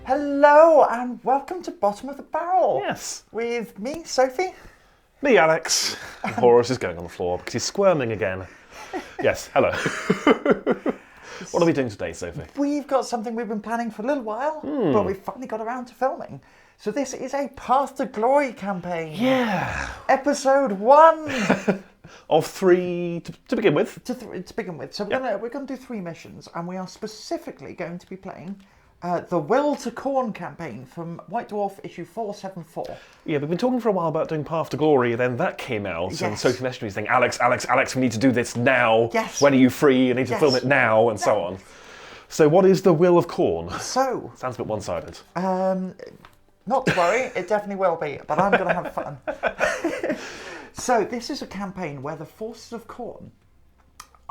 Hello and welcome to Bottom of the Barrel. Yes. With me, Sophie. Me, Alex. And Horace is going on the floor because he's squirming again. Yes, hello. What are we doing today, Sophie? We've got something we've been planning for a little while, but we've finally got around to filming. So this is a Path to Glory campaign. Yeah. Episode 1. Of 3 to begin with. To begin with. So we're going to do 3 missions, and we are specifically going to be playing the Will to Khorne campaign from White Dwarf issue 474. Yeah, we've been talking for a while about doing Path to Glory, then that came out, Yes. and Sophie messaged me saying, Alex, we need to do this now. Yes. When are you free? You need to Yes. film it now, and so on. So what is the Will of Khorne? So, Sounds a bit one-sided. not to worry, it definitely will be, but I'm going to have fun. So this is a campaign where the forces of Khorne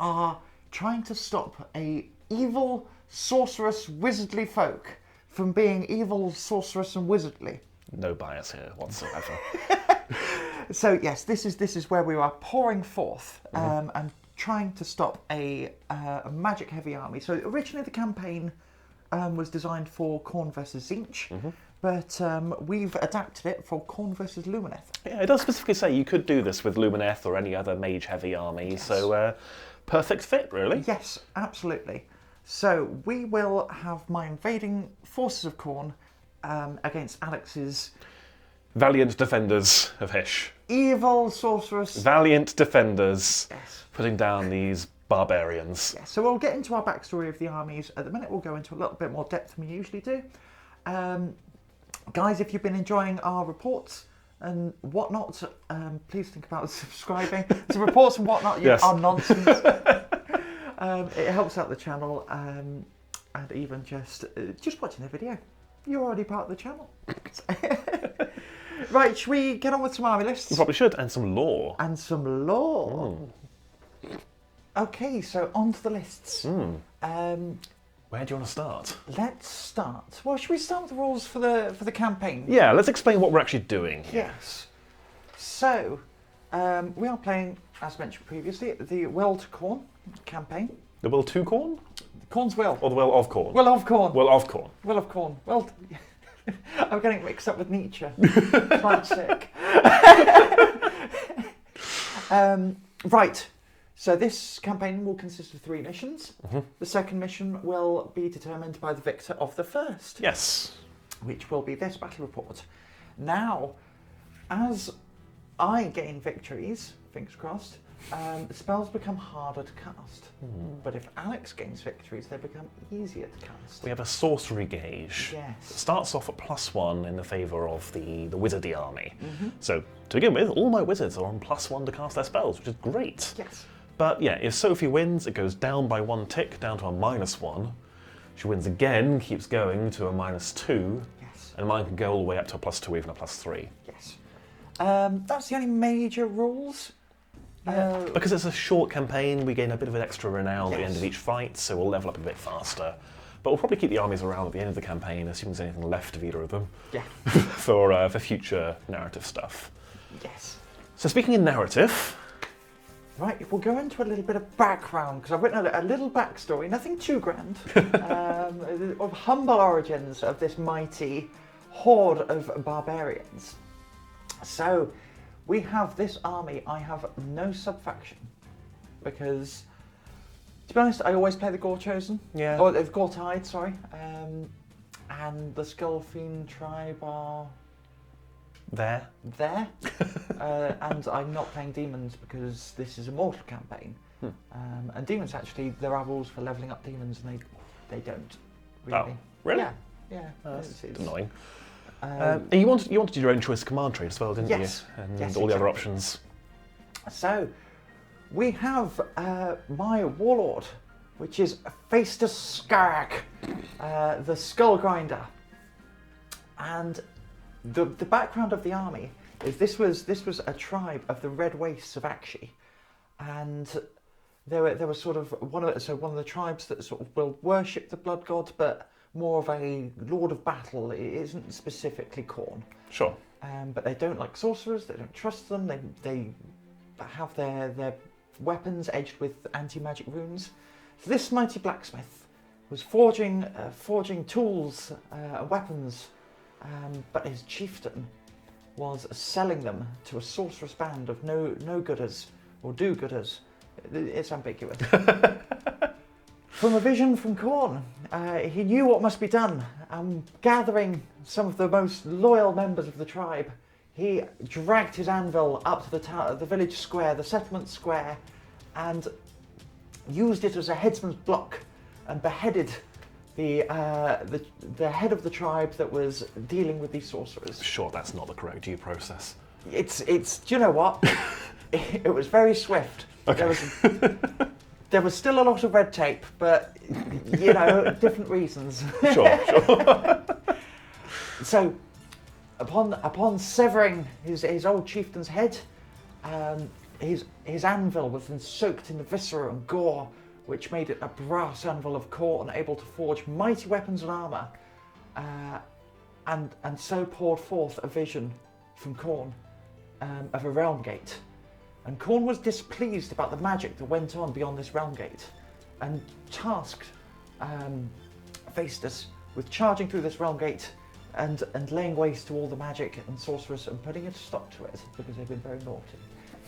are trying to stop a evil, sorcerous, wizardly folk from being evil, sorcerous and wizardly. No bias here whatsoever. So yes, this is where we are pouring forth and trying to stop a magic-heavy army. So originally the campaign was designed for Khorne versus Tzeentch, but we've adapted it for Khorne versus Lumineth. Yeah, it does specifically say you could do this with Lumineth or any other mage-heavy army, Yes. so perfect fit, really. Yes, absolutely. So we will have my invading forces of Khorne against Alex's Valiant defenders of Hysh. evil sorceress. Valiant defenders Yes. putting down these barbarians. Yeah, so we'll get into our backstory of the armies. At the minute, we'll go into a little bit more depth than we usually do. Guys, if you've been enjoying our reports and whatnot, please think about subscribing. So reports and whatnot Yes. are nonsense. It helps out the channel, and even just watching the video, you're already part of the channel. Right, should we get on with some army lists? You probably should, and some lore. And some lore. Okay, so on to the lists. Where do you want to start? Let's start. Well, should we start with the rules for the campaign? Yeah, let's explain what we're actually doing here. Yes. So, we are playing, as mentioned previously, the Will to Khorne campaign. The Will to Khorne? Khorne's Will. Or the Will of Khorne? Will of Khorne. Will of Khorne. Will of Khorne. Well, I'm getting mixed up with Nietzsche. Classic. Right. So this campaign will consist of 3 missions. The second mission will be determined by the victor of the first, Yes. which will be this battle report. Now, as I gain victories, fingers crossed, spells become harder to cast. But if Alex gains victories, they become easier to cast. We have a sorcery gauge. Yes. It starts off at +1 in the favour of the wizardy army. So, to begin with, all my wizards are on +1 to cast their spells, which is great. Yes. But yeah, if Sophie wins, it goes down by 1 tick, down to a -1. She wins again, keeps going to a -2. Yes. And mine can go all the way up to a +2, even a +3. Yes. That's the only major rules. Because it's a short campaign, we gain a bit of an extra renown at the end Yes. of each fight, so we'll level up a bit faster. But we'll probably keep the armies around at the end of the campaign, assuming there's anything left of either of them, Yeah. for future narrative stuff. Yes. So speaking in narrative, Right, we'll go into a little bit of background, because I've written a little backstory, nothing too grand, of humble origins of this mighty horde of barbarians. So, we have this army. I have no sub-faction, because, to be honest, I always play the Gore-Chosen. Yeah. Or the Gore-Tide, sorry. And the Skullfiend tribe are there. and I'm not playing demons because this is a mortal campaign. And demons, actually, there are rules for leveling up demons, and they don't really. Oh, really? Yeah. That's It's annoying. And you wanted to do your own choice of command tree as well, didn't Yes. you? And Yes, all the other exactly. options. So, we have my warlord, which is Faster Skark, the Skullgrinder. And the background of the army is this was a tribe of the Red Wastes of Akshi, and there was sort of one of the tribes that sort of will worship the blood god, but more of a lord of battle. It isn't specifically Khorne. Sure. But they don't like sorcerers. They don't trust them. They have their weapons edged with anti-magic runes. So this mighty blacksmith was forging tools, weapons, but his chieftain was selling them to a sorcerous band of no-gooders, or do-gooders. It's ambiguous. From a vision from Khorne, he knew what must be done, and gathering some of the most loyal members of the tribe, he dragged his anvil up to the village square, the settlement square, and used it as a headsman's block, and beheaded the head of the tribe that was dealing with these sorcerers. Sure, that's not the correct due process. It's. Do you know what? It was very swift. Okay. There was still a lot of red tape, but different reasons. Sure. So, upon severing his old chieftain's head, his anvil was then soaked in the viscera and gore, which made it a brass anvil of Khorne, able to forge mighty weapons and armour, and so poured forth a vision from Khorne of a realm gate. And Khorne was displeased about the magic that went on beyond this realm gate, and tasked Phaestus with charging through this realm gate and laying waste to all the magic and sorcerers and putting a stop to it, because they've been very naughty.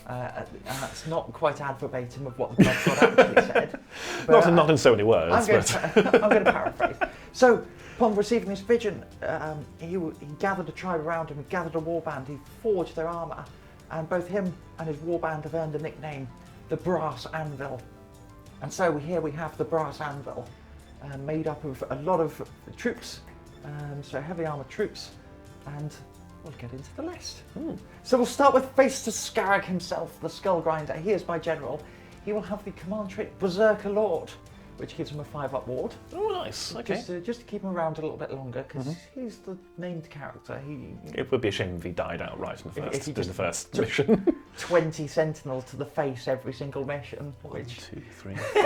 And that's not quite ad verbatim of what the Blood God actually said. Not in so many words. I'm going to paraphrase. So, upon receiving this vision, he gathered a tribe around him, he gathered a warband, he forged their armour, and both him and his warband have earned a nickname, the Brass Anvil. And so here we have the Brass Anvil, made up of a lot of troops, so heavy armoured troops, and we'll get into the list. So we'll start with Phaestus Scarag himself, the Skullgrinder. He is my general. He will have the command trait Berserker Lord, which gives him a 5-up ward. Oh, nice. Okay. Just to keep him around a little bit longer, because he's the named character. It would be a shame if he died outright in the first took mission. 20 sentinels to the face every single mission, 1, 2, 3, 4.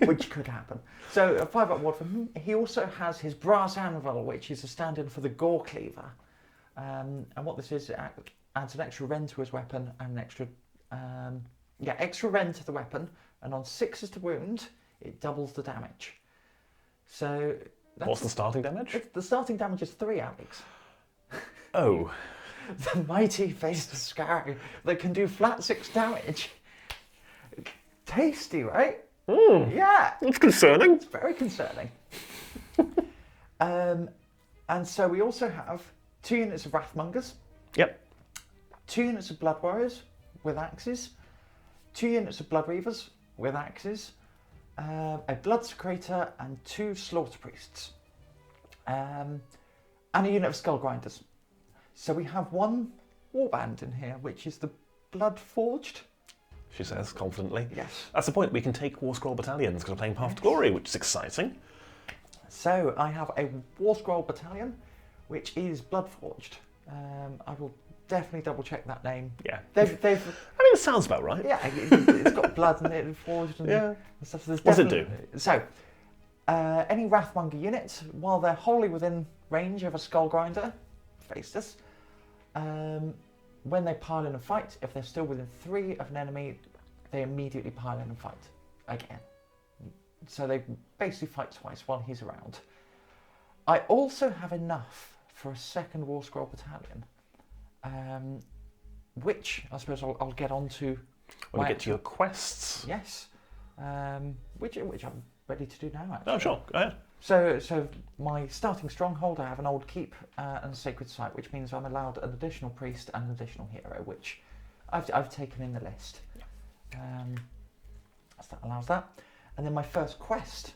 which could happen. So a 5-up ward for him. He also has his Brass Anvil, which is a stand-in for the Gorecleaver. And what this is, it adds an extra rend to his weapon and an extra rend to the weapon, and on 6s to wound, it doubles the damage. So what's the starting damage? The starting damage is 3, Alex. Oh. The mighty Phaestus Scarag that can do flat 6 damage. Tasty, right? Yeah. That's concerning. It's very concerning. And so we also have 2 units of Wrathmongers. Yep. 2 units of Blood Warriors with axes. 2 units of Bloodreavers with axes. A Bloodsecrator and 2 Slaughterpriests. And a unit of Skullgrinders. So we have 1 warband in here, which is the Blood Forged. She says confidently. Yes. That's the point. We can take War Scroll battalions because we're playing Path to Glory, which is exciting. So I have a War Scroll battalion, which is Blood Forged. I will definitely double check that name. Yeah. They've I mean, it sounds about right. yeah, it's got blood in it, forged and stuff. So what does it do? So, any Wrathmonger units, while they're wholly within range of a Skullgrinder, Phaestus, when they pile in a fight, if they're still within 3 of an enemy, they immediately pile in and fight again. So they basically fight twice while he's around. I also have enough for a second War Scroll battalion, which I suppose I'll get onto when we get to your quests. Yes, which I'm ready to do now. Actually. Oh, sure. Go ahead. So my starting stronghold, I have an old keep and a sacred site, which means I'm allowed an additional priest and an additional hero, which I've taken in the list. So that allows that. And then my first quest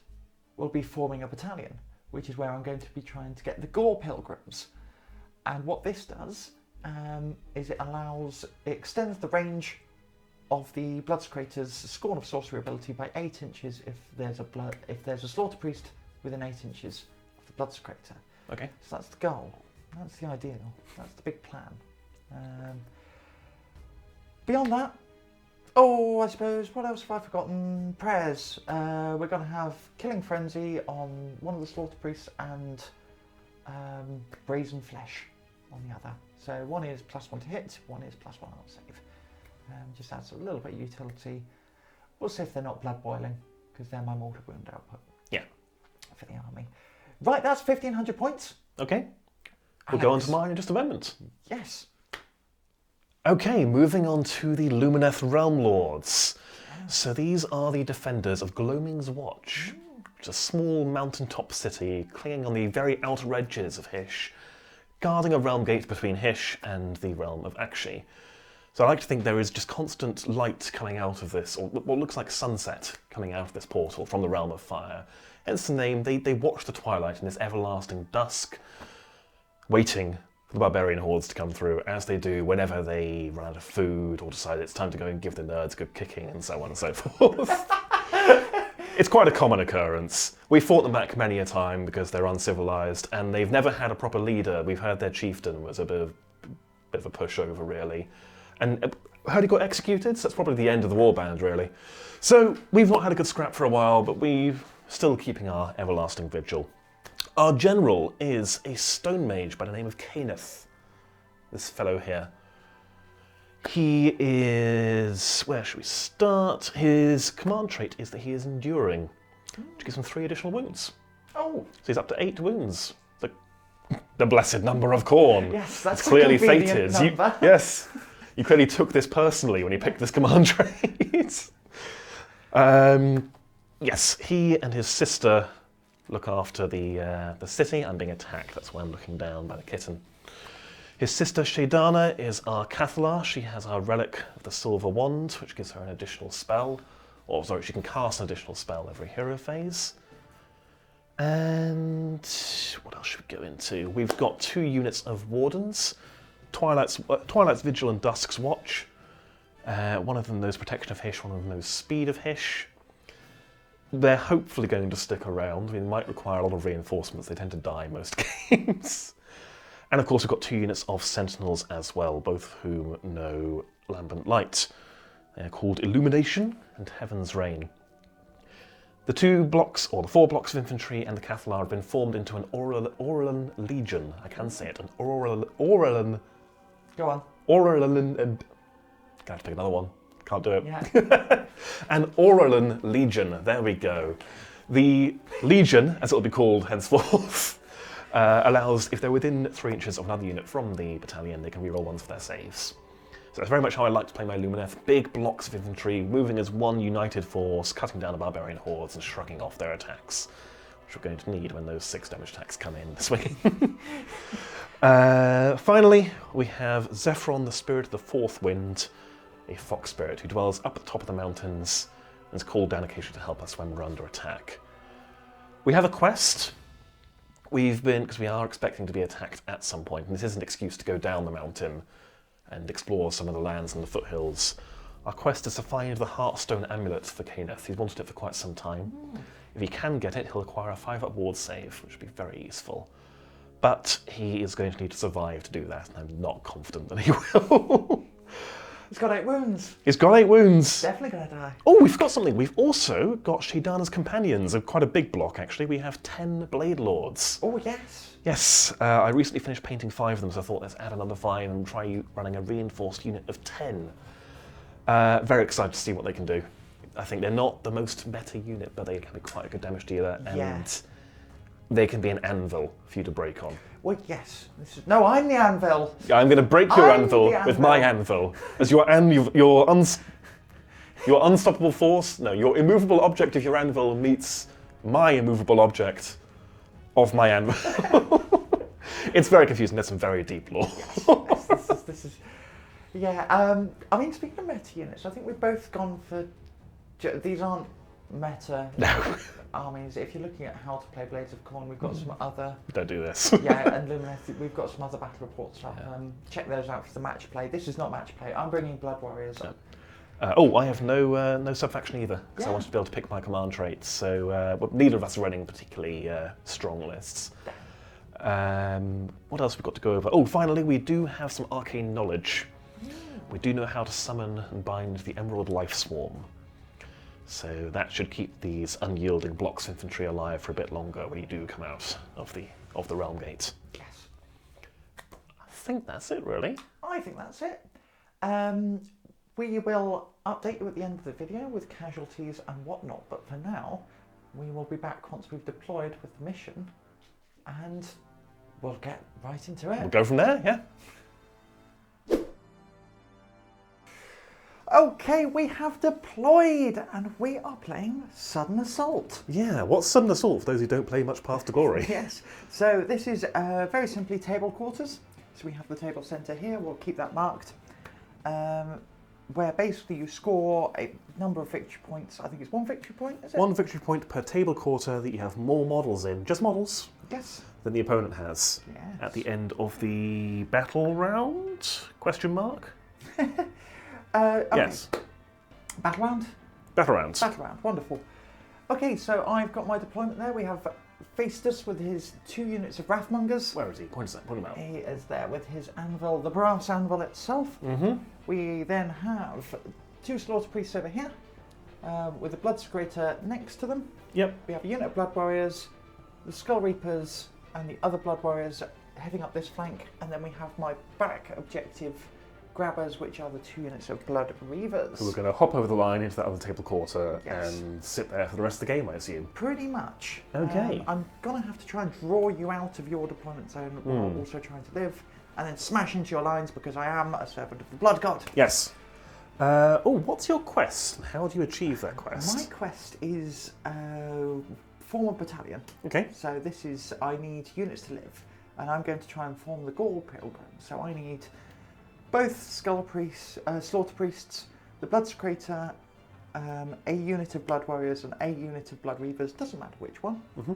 will be forming a battalion, which is where I'm going to be trying to get the Gore Pilgrims. And what this does is it extends the range of the Bloodsecrator's Scorn of Sorcery ability by 8 inches if there's a Slaughterpriest within 8 inches of the Bloodsecrator. Okay. So that's the goal. That's the ideal. That's the big plan. Beyond that, I suppose, what else have I forgotten? Prayers. We're going to have Killing Frenzy on one of the Slaughterpriests and Brazen Flesh on the other. So one is +1 to hit, one is +1 on save. Just adds a little bit of utility. We'll see if they're not blood boiling, because they're my mortal wound output. Yeah. for the army. Right, that's 1,500 points. Okay. We'll go on to mine in just a moment. Yes. Okay, moving on to the Lumineth Realm Lords. So these are the defenders of Gloaming's Watch, which is a small mountaintop city clinging on the very outer edges of Hysh, guarding a realm gate between Hysh and the realm of Akshi. So I like to think there is just constant light coming out of this, or what looks like sunset coming out of this portal from the realm of fire. Hence the name, they watch the twilight in this everlasting dusk, waiting for the barbarian hordes to come through, as they do whenever they run out of food or decide it's time to go and give the nerds a good kicking and so on and so forth. It's quite a common occurrence. We fought them back many a time because they're uncivilized and they've never had a proper leader. We've heard their chieftain was a bit of a pushover, really. And heard he got executed, so that's probably the end of the warband, really. So we've not had a good scrap for a while, but we're still keeping our everlasting vigil. Our general is a Stonemage by the name of Kaeneth, this fellow here. He is... where should we start? His command trait is that he is enduring, which gives him 3 additional wounds. Oh. So he's up to 8 wounds. The blessed number of Khorne. Yes, that's it's clearly a fated. number. Yes. You clearly took this personally when you picked this command trait. Yes, he and his sister look after the city. I'm being attacked, that's why I'm looking down by the kitten. His sister Shaydana is our Cathalar. She has our relic of the Silver Wand, which gives her an additional spell. Or, sorry, she can cast an additional spell every hero phase. And what else should we go into? We've got 2 units of Wardens. Twilight's Vigil and Dusk's Watch. One of them knows Protection of Hysh, one of them knows Speed of Hysh. They're hopefully going to stick around. I mean, they might require a lot of reinforcements. They tend to die most games. And of course we've got 2 units of Sentinels as well, both of whom know Lambent Light. They're called Illumination and Heaven's Reign. The 2 blocks, or the 4 blocks of infantry and the Cathalar have been formed into an Auralan Legion. I can say it, an Auralan... Go on. Auralan... and I have to pick another one. Can't do it. Yeah. An Auralan Legion, there we go. The Legion, as it will be called henceforth, allows, if they're within 3 inches of another unit from the battalion, they can reroll ones for their saves. So that's very much how I like to play my Lumineth. Big blocks of infantry, moving as one united force, cutting down the barbarian hordes and shrugging off their attacks, which we're going to need when those 6 damage attacks come in swinging. Finally, we have Zephyron, the Spirit of the Fourth Wind, a fox spirit who dwells up at the top of the mountains and is called down occasionally to help us when we're under attack. We have a quest. Because we are expecting to be attacked at some point, and this is an excuse to go down the mountain and explore some of the lands and the foothills. Our quest is to find the Heartstone Amulet for Kaeneth. He's wanted it for quite some time. If he can get it, he'll acquire a 5-up ward save, which would be very useful. But he is going to need to survive to do that, and I'm not confident that he will. He's got 8 wounds. He's got 8 wounds. Definitely going to die. Oh, we've got something. We've also got Shaydana's companions, quite a big block actually. We have 10 Blade Lords. Oh, yes. Yes, I recently finished painting 5 of them, so I thought let's add another 5 and try running a reinforced unit of 10. Very excited to see what they can do. I think they're not the most meta unit, but they can be quite a good damage dealer, and they can be an anvil for you to break on. Well, yes. No, I'm the anvil. I'm going to break your anvil with my anvil. As your unstoppable force, no, your immovable object of your anvil meets my immovable object of my anvil. It's very confusing. There's some very deep lore. Yes, this is. Yeah. I mean, speaking of meta units, I think we've both gone for. These aren't meta armies. If you're looking at how to play Blades of Khorne, we've got some other. Don't do this. Yeah, and Lumineth, we've got some other battle reports up. Check those out for the match play. This is not match play. I'm bringing Blood Warriors up. I have no sub-faction either, because I wanted to be able to pick my command traits, so neither of us are running particularly strong lists. What else have we got to go over? Oh, finally, we do have some arcane knowledge. We do know how to summon and bind the Emerald Life Swarm. So that should keep these unyielding blocks of infantry alive for a bit longer when you do come out of the Realm Gate. Yes. I think that's it, really. I think that's it. We will update you at the end of the video with casualties and whatnot, but for now, we will be back once we've deployed with the mission, and we'll get right into it. We'll go from there, yeah. Okay, we have deployed, and we are playing Sudden Assault. Yeah, what's Sudden Assault for those who don't play much Path to Glory? Yes, so this is very simply table quarters. So we have the table centre here, we'll keep that marked, where basically you score a number of victory points. I think it's 1 victory point, is it? 1 victory point per table quarter that you have more models in, just models, Yes. than the opponent has. Yes. At the end of the battle round? Question mark? Okay. Yes. Battle round? Battle round. Battle round, wonderful. Okay, so I've got my deployment there. We have Faestus with his 2 units of Wrathmongers. Where is he? Point him out. He is there with his anvil, the brass anvil itself. Mm-hmm. We then have 2 Slaughterpriests over here, with the Bloodsecrator next to them. Yep. We have a unit of Blood Warriors, the Skullreapers, and the other Blood Warriors heading up this flank. And then we have my back objective grabbers, which are the 2 units of Bloodreavers. So we're going to hop over the line into that other table quarter Yes. and sit there for the rest of the game, I assume. Pretty much. Okay. I'm going to have to try and draw you out of your deployment zone while also trying to live, and then smash into your lines because I am a servant of the Blood God. Yes. What's your quest? How do you achieve that quest? My quest is form a battalion. Okay. So this is, I need units to live, and I'm going to try and form the Gaul Pilgrim. So I need both Slaughterpriests, the Bloodsecrator, a unit of Blood Warriors and a unit of Bloodreavers, doesn't matter which one. Mm-hmm.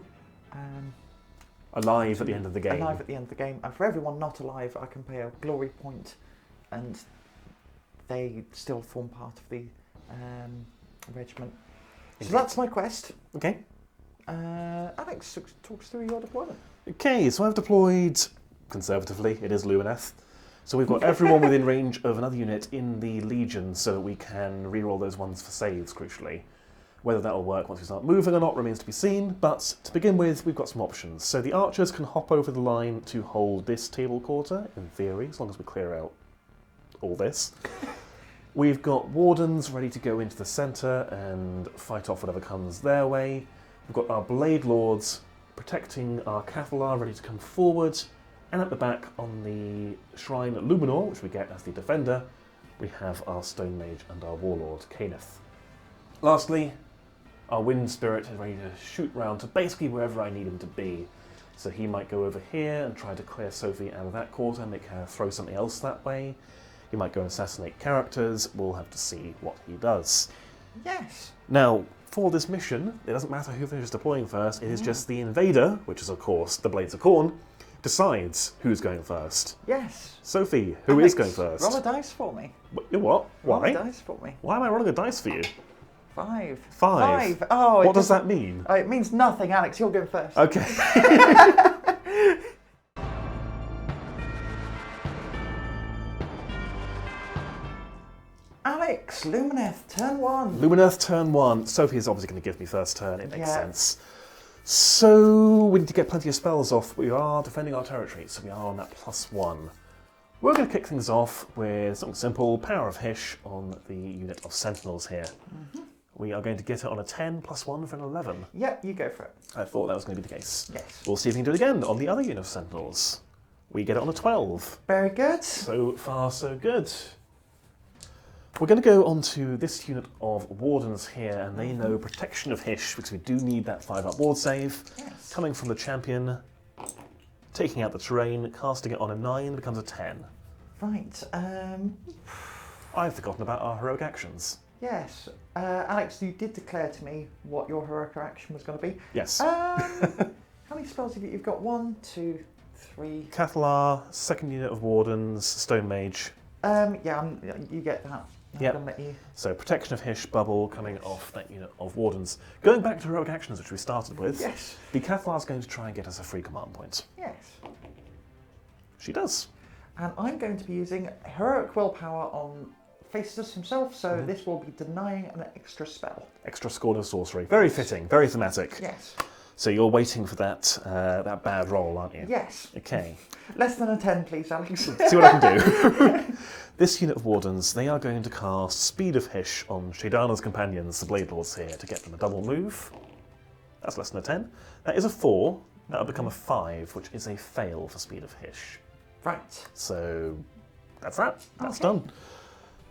Alive at the end of the game. Alive at the end of the game, and for everyone not alive, I can pay a glory point, and they still form part of the regiment. So that's my quest. Okay. Alex, talk us through your deployment. Okay, so I've deployed, conservatively, it is Lumineth. So we've got everyone within range of another unit in the Legion so that we can reroll those ones for saves, crucially. Whether that will work once we start moving or not remains to be seen, but to begin with, we've got some options. So the archers can hop over the line to hold this table quarter, in theory, as long as we clear out all this. We've got wardens ready to go into the centre and fight off whatever comes their way. We've got our blade lords protecting our Cathalar ready to come forward. And at the back on the shrine at Luminor, which we get as the defender, we have our Stonemage and our warlord, Kaeneth. Lastly, our wind spirit is ready to shoot round to basically wherever I need him to be. So he might go over here and try to clear Sophie out of that quarter, make her throw something else that way. He might go and assassinate characters. We'll have to see what he does. Yes. Now, for this mission, it doesn't matter who finishes deploying first, it is just the invader, which is of course the Blades of Khorne, decides who's going first. Yes. Sophie, who is going first? Roll a dice for me. What? Roll Why? a dice for me. Why am I rolling a dice for you? 5. 5. Oh, what does that mean? It means nothing, Alex. You're going first. Okay. Alex, Lumineth, turn 1. Lumineth, turn 1. Sophie is obviously going to give me first turn. It makes Yeah. sense. So we need to get plenty of spells off. We are defending our territory, so we are on that +1. We're going to kick things off with something simple, Power of Hysh on the unit of Sentinels here. We are going to get it on a 10 +1 for an 11. Yep, you go for it. I thought that was going to be the case. Yes. We'll see if we can do it again on the other unit of Sentinels. We get it on a 12. Very good. So far, so good. We're going to go on to this unit of Wardens here, and they know Protection of Hysh, because we do need that 5-up ward save. Yes. Coming from the champion, taking out the terrain, casting it on a 9 becomes a 10. Right. I've forgotten about our heroic actions. Yes. Alex, you did declare to me what your heroic action was going to be. Yes. How many spells have you? You've got 1, 2, 3. Cathalar, second unit of Wardens, Stonemage. Yeah, you get that. Yep. I'm gonna let you. So Protection of Hysh, bubble coming off that unit of Wardens. Going back to heroic actions, which we started with. Yes. The Cathalar's going to try and get us a free command point. Yes. She does. And I'm going to be using heroic willpower on Faestus himself, so this will be denying an extra spell. Extra scorn of sorcery. Very fitting, very thematic. Yes. So you're waiting for that that bad roll, aren't you? Yes. Okay. Less than a 10, please, Alex. See what I can do. This unit of Wardens, they are going to cast Speed of Hysh on Shadana's companions, the Blade Lords here, to get them a double move. That's less than a 10. That is a 4. That'll become a 5, which is a fail for speed of Hish. Right. So that's that. That's Okay. done.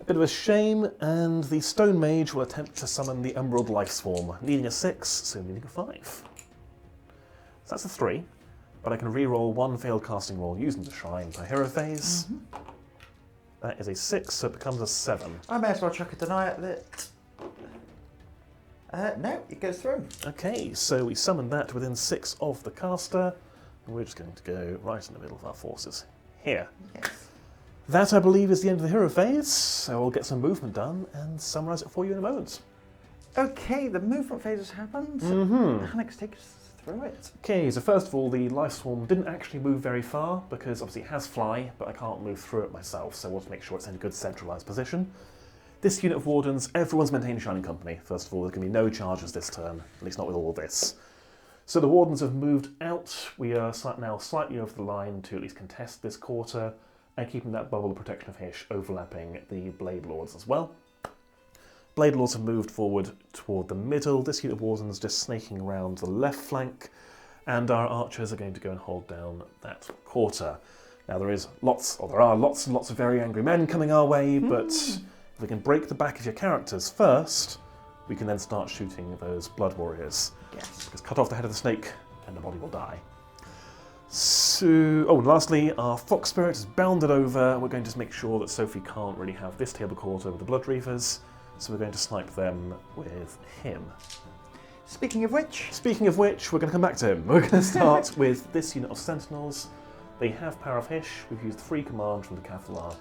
A bit of a shame, and the Stonemage will attempt to summon the Emerald Life Swarm, needing a 6, so needing a 5. So that's a 3, but I can re-roll 1 failed casting roll using the Shrine per hero phase. That is a 6, so it becomes a 7. I may as well chuck a deny at that. No, it goes through. Okay, so we summon that within 6 of the caster, and we're just going to go right in the middle of our forces here. Yes. That, I believe, is the end of the hero phase, so I'll get some movement done and summarise it for you in a moment. Okay, the movement phase has happened. Alex, take us through it. Okay, so first of all, the Life Swarm didn't actually move very far, because obviously it has fly, but I can't move through it myself, so I want to make sure it's in a good centralised position. This unit of Wardens, everyone's maintaining Shining Company. First of all, there can be no charges this turn, at least not with all this. So the Wardens have moved out. We are now slightly over the line to at least contest this quarter, and keeping that bubble of protection of Hish overlapping the Blade Lords as well. Blade Lords have moved forward toward the middle. This unit of Wardens just snaking around the left flank, and our archers are going to go and hold down that quarter. Now there are lots and lots of very angry men coming our way, but if we can break the back of your characters first, we can then start shooting those Blood Warriors. Yes. Because cut off the head of the snake and the body will die. So, and lastly, our Fox Spirit is bounded over. We're going to make sure that Sophie can't really have this table quarter with the Bloodreavers, so we're going to snipe them with him. Speaking of which, we're going to come back to him. We're going to start with this unit of Sentinels. They have Power of Hish. We've used 3 command from the Cathalar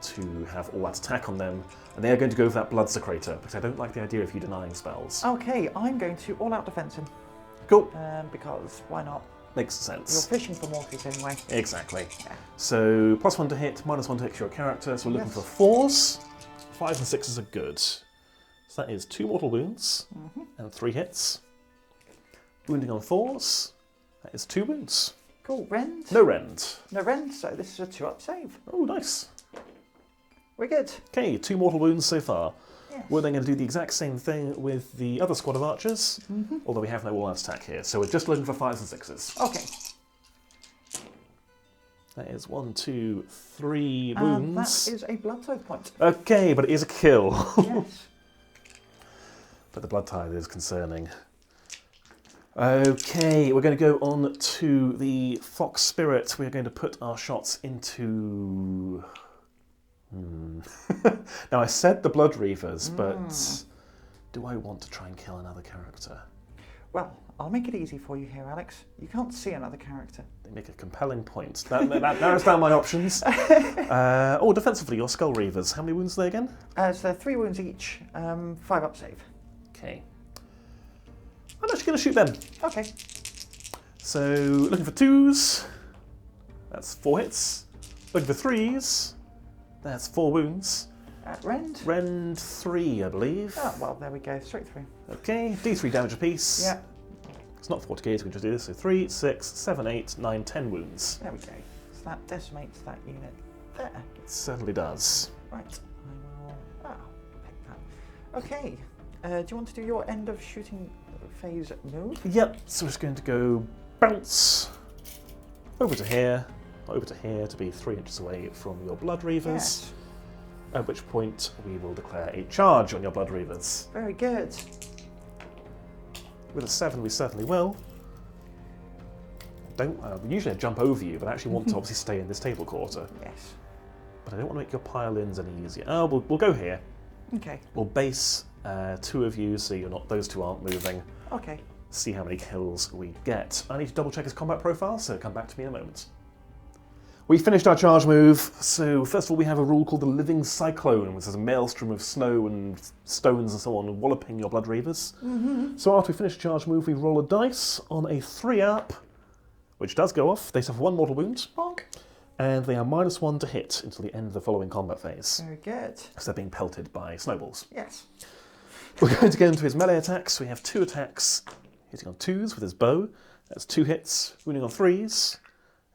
to have all that attack on them, and they are going to go for that Bloodsecrator, because I don't like the idea of you denying spells. okay, I'm going to all-out defense him. Cool. Because why not? Makes sense. You're fishing for mortars anyway. Exactly. Yeah. So +1 to hit, -1 to hit your character. So we're looking for 4s. 5s and 6s are good. So that is 2 mortal wounds and 3 hits. Wounding on 4s. That is 2 wounds. Cool. Rend? No rend. No rend, so this is a 2-up save. Oh, nice. We're good. Okay, 2 mortal wounds so far. Yes. We're then going to do the exact same thing with the other squad of archers, although we have no all-out attack here. So we're just looking for 5s and 6s. Okay. That is 1, 2, 3 wounds. That is a blood tithe point. Okay, but it is a kill. Yes. But the blood tithe is concerning. Okay, we're going to go on to the Fox Spirit. We're going to put our shots into... Now I said the Bloodreavers, but do I want to try and kill another character? Well, I'll make it easy for you here, Alex. You can't see another character. They make a compelling point. That narrows down my options. Defensively, your Skullreapers. How many wounds are they again? So 3 wounds each, 5-up save. Okay. I'm actually going to shoot them. Okay. So, looking for 2s. That's 4 hits. Looking for 3s. That's 4 wounds. Rend? Rend 3, I believe. Oh, well, there we go. Straight through. Okay, D3 damage apiece. Yeah. It's not 40k, so we can just do this. So 3, 6, 7, 8, 9, 10 wounds. There we go. So that decimates that unit there. It certainly does. Right. I will pick that. Okay. Do you want to do your end of shooting phase move? Yep, so we're just going to go bounce over to here to be 3 inches away from your Bloodreavers. Yes. At which point we will declare a charge on your Bloodreavers. Very good. With a 7, we certainly will. Usually I jump over you, but I actually want to obviously stay in this table quarter. Yes. But I don't want to make your pile-ins any easier. Oh, we'll go here. Okay. We'll base 2 of you, so those 2 aren't moving. Okay. See how many kills we get. I need to double check his combat profile, so come back to me in a moment. We finished our charge move, so first of all we have a rule called the Living Cyclone, which is a maelstrom of snow and stones and so on, walloping your Bloodreavers. So after we finish the charge move, we roll a dice on a 3-up, which does go off. They suffer 1 mortal wound, Bonk. and they are -1 to hit until the end of the following combat phase, Very good. because they're being pelted by snowballs. Yes. We're going to get into his melee attacks. We have 2 attacks, hitting on 2s with his bow. That's 2 hits, wounding on 3s.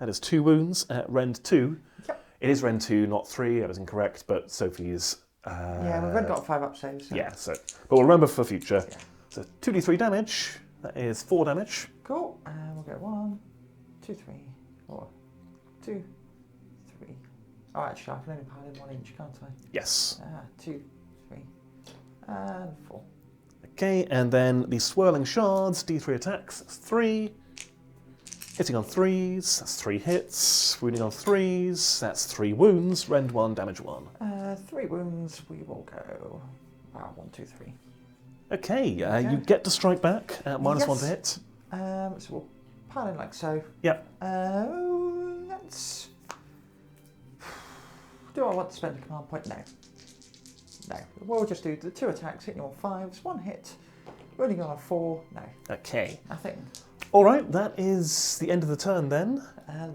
That is 2 wounds at Rend 2. Yep. It is Rend 2, not 3. I was incorrect, but Sophie's... Yeah, we've already got 5-up saves. So. Yeah, but we'll remember for future. Yeah. So 2d3 damage. That is 4 damage. Cool. And we'll go 1, 2, 3, 4, 2, 3. Oh, actually, I can only pile in 1 inch, can't I? Yes. 2, 3, and 4. Okay, and then the swirling shards, D3 attacks, that's 3. Hitting on 3s, that's 3 hits. Wounding on 3s, that's 3 wounds. Rend 1, damage 1. 3 wounds, we will go. 1, 2, 3. Okay, you get to strike back at -1 to hit. So we'll pile in like so. Yep. Let's. Do I want to spend a command point? No. No. We'll just do the 2 attacks, hitting on 5s, 1 hit. Wounding on a 4. No. Okay. Nothing. All right, that is the end of the turn then.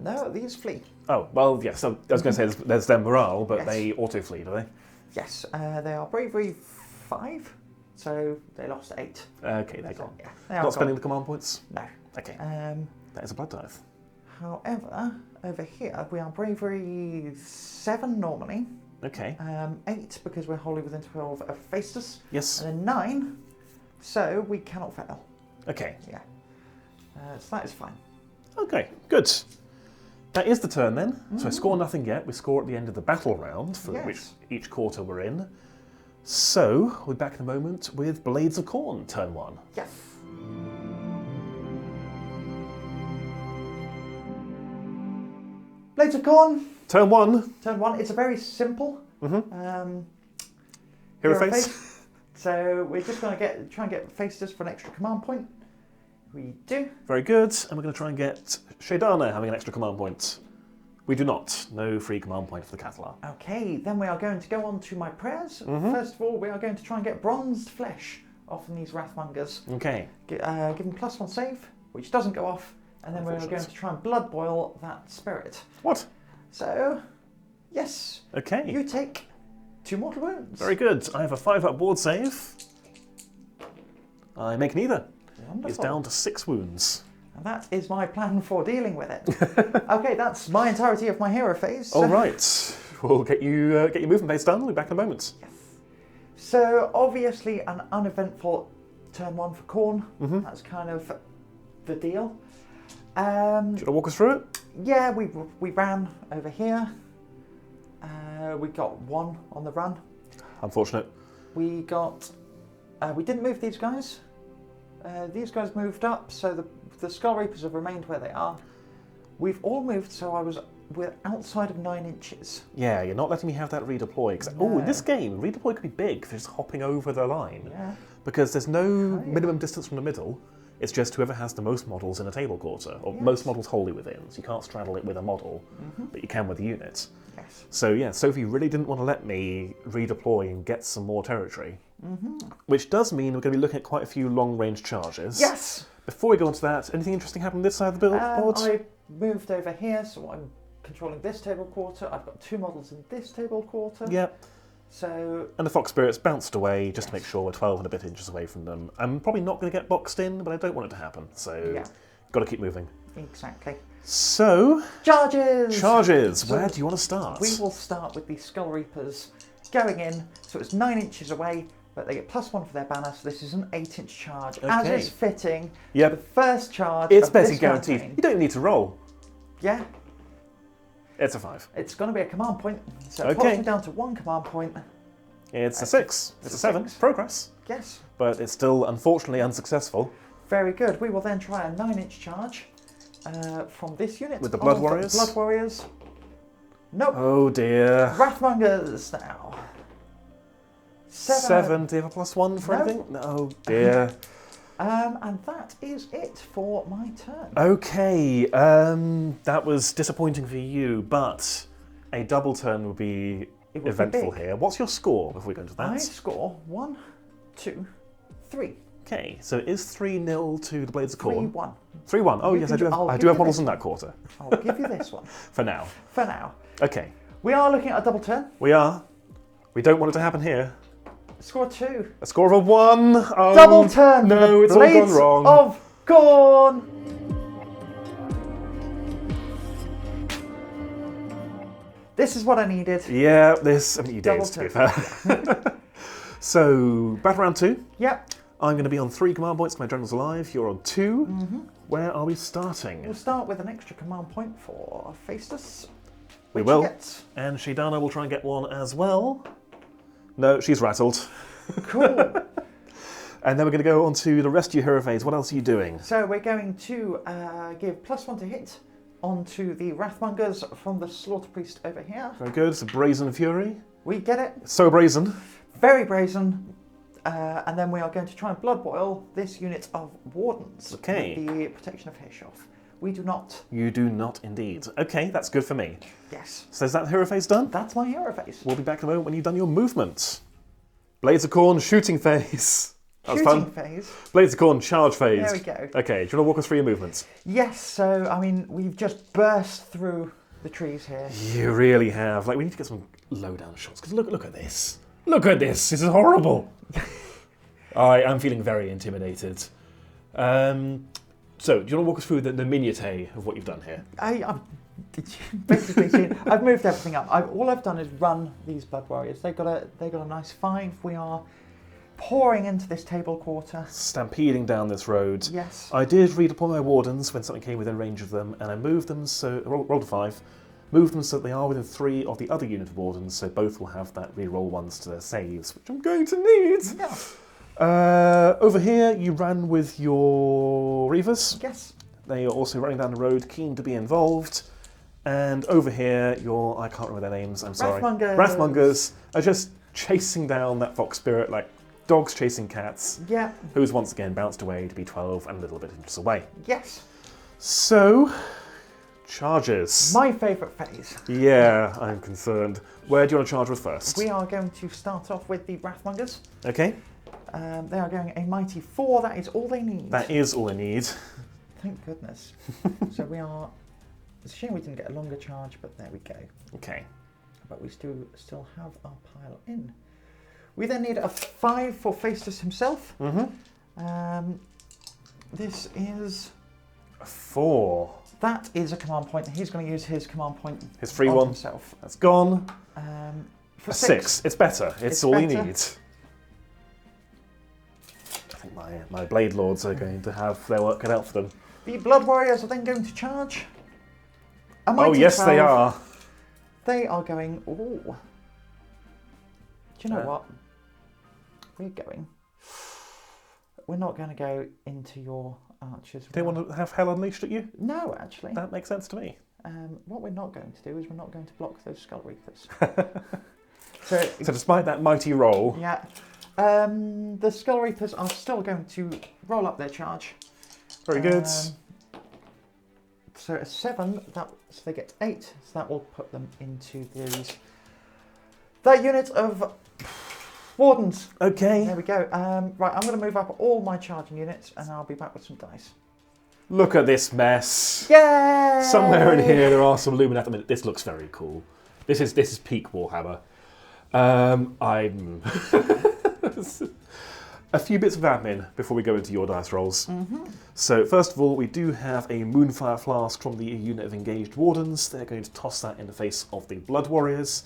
No, these flee. Oh, well, yes, I was going to say there's their morale, but Yes. they auto-flee, do they? Yes, they are bravery 5, so they lost 8. Okay, they're gone. Yeah, they are Not spending gone. the command points? No. Okay, Um, that is a blood dive. However, over here we are bravery 7 normally, Okay, 8 because we're wholly within 12 of Faestus, yes, and then 9, so we cannot fail. okay. Yeah. So that is fine. Okay, good. That is the turn then. So I score nothing yet. We score at the end of the battle round, for Yes. which each quarter we're in. So we'll be back in a moment with Blades of Khorne, turn 1. Yes. Blades of Khorne, Turn 1, turn 1. It's a very simple hero hero face. face. So we're just going to try and get Faestus for an extra command point. We do. Very good. And we're going to try and get Shaydana having an extra command point. We do not. No free command point for the Catalar. Okay, then we are going to go on to my prayers. First of all, we are going to try and get bronzed flesh off from these Wrathmongers. Okay. Give them +1 save, which doesn't go off, and then we're going to try and blood boil that spirit. What? So, yes, Okay. you take 2 mortal wounds. Very good. I have a 5-up ward save. I make neither. Wonderful. It's down to 6 wounds. And that is my plan for dealing with it. Okay, that's my entirety of my hero phase. All right. We'll get you get your movement base done. We'll be back in a moment. Yes. So obviously an uneventful turn 1 for Khorne. That's kind of the deal. Do you want to walk us through it? Yeah, we ran over here. We got 1 on the run. Unfortunate. We got. We didn't move these guys. These guys moved up, so the Skullreapers have remained where they are. We've all moved, so we're outside of 9 inches. Yeah, you're not letting me have that redeploy. Oh, in this game, redeploy could be big if they're just hopping over the line. Yeah. Because there's no minimum distance from the middle. It's just whoever has the most models in a table quarter, or most models wholly within. So you can't straddle it with a model, but you can with a unit. Yes. So yeah, Sophie really didn't want to let me redeploy and get some more territory. Which does mean we're going to be looking at quite a few long-range charges. Yes. Before we go on to that, anything interesting happen on this side of the board? I moved over here, so I'm controlling this table quarter. I've got 2 models in this table quarter. Yep. So. And the Fox Spirits bounced away just to make sure we're 12 and a bit inches away from them. I'm probably not going to get boxed in, but I don't want it to happen. So, got to keep moving. Exactly. So, Charges! Charges! Where do you want to start? We will start with the Skullreapers going in, so it's 9 inches away, but they get +1 for their banner, so this is an 8-inch charge. As Okay. is fitting, Yep. the first charge It's of basically this guaranteed. campaign. You don't need to roll. Yeah, It's a 5. it's going to be a command point, so it Okay. pops me down to 1 command point. It's a 6. It's a 7. 6. Progress. Yes, But it's still, unfortunately, unsuccessful. very good. We will then try a 9-inch charge from this unit. With the Blood of Warriors? Blood Warriors. Nope. Oh dear. Wrathmongers now. 7. Do you have a +1 for No. anything? No, dear. And that is it for my turn. Okay, that was disappointing for you, but a double turn would be It would be eventful big. here. What's your score before we go into that? I score 1, 2, 3. Okay, so it is 3-0 to the Blades of Khorne. 3-1. 3-1. Oh You yes, can I do do- have, I'll I give do have you models this in that quarter. I'll give you this one For now. for now. Okay, We are looking at a double turn. we are. We don't want it to happen here. Score 2. A score of a 1. Oh, Double turn. No, for the it's all gone Blades wrong. Of Khorne. This is what I needed. Yeah, this. I mean, you did, Double to be fair. So, battle round 2. Yep. I'm going to be on 3 command points. My general's alive. You're on 2. Where are we starting? We'll start with an extra command point for Faestus. We will. And Shidana will try and get one as well. No, she's rattled. Cool. And then we're going to go on to the rest of your hero phase. What else are you doing? So we're going to give +1 to hit onto the Wrathmongers from the Slaughterpriest over here. Very good. It's a Brazen Fury. We get it. So brazen. Very brazen. And then we are going to try and blood boil this unit of Wardens. Okay. With the protection of Hershoff. We do not. You do not indeed. Okay, that's good for me. Yes. So is that hero phase done? That's my hero phase. We'll be back in a moment when you've done your movement. Blades of Khorne, shooting phase. That was Shooting fun. phase. Blades of Khorne, charge phase. There we go. Okay, do you want to walk us through your movements? Yes, so, I mean, we've just burst through the trees here. You really have. Like, we need to get some low-down shots, because look at this. Look at this. This is horrible. I am feeling very intimidated. So, do you want to walk us through the minutiae of what you've done here? I've basically I've moved everything up. All I've done is run these Blood Warriors. They got a nice 5. We are pouring into this table quarter. Stampeding down this road. Yes. I did redeploy my Wardens when something came within range of them, and I moved them so... rolled a 5. Moved them so that they are within 3 of the other unit of Wardens, so both will have that reroll 1s to their saves, which I'm going to need. Yeah. Over here, you ran with your Reavers. Yes. They are also running down the road, keen to be involved. And over here, I can't remember their names, I'm sorry. Wrathmongers are just chasing down that Fox Spirit like dogs chasing cats. Yeah. Who's once again bounced away to be 12 and a little bit inches away. Yes. So, charges. My favourite phase. Yeah, I'm concerned. Where do you want to charge with first? We are going to start off with the Wrathmongers. Okay. They are going a mighty 4. That is all they need. That is all I need. Thank goodness. So we are... It's a shame we didn't get a longer charge, but there we go. Okay. But we still have our pile in. We then need a 5 for Faestus himself. This is... A 4. That is a command point. He's going to use his command point. His free on one. Himself. That's gone. For a 6. It's better. It's all better. you need. I think my Blade Lords are going to have their work cut out for them. The Blood Warriors are then going to charge. Oh, yes, 12. they are. They are going... Ooh. Do you know what? We're not going to go into your archers. Do you want to have hell unleashed at you? No, actually. That makes sense to me. What we're not going to do is we're not going to block those Skullreapers. so despite that mighty roll... Yeah. The Skullreapers are still going to roll up their charge. Very good. So a 7, so they get 8, so that will put them into that unit of Wardens. Okay. There we go. Right, I'm going to move up all my charging units and I'll be back with some dice. Look at this mess. Yay! Somewhere in here there are some Lumineth. I mean, this looks very cool. This is peak Warhammer. I'm... A few bits of admin before we go into your dice rolls. So first of all, we do have a Moonfire Flask from the unit of engaged Wardens. They're going to toss that in the face of the Blood Warriors.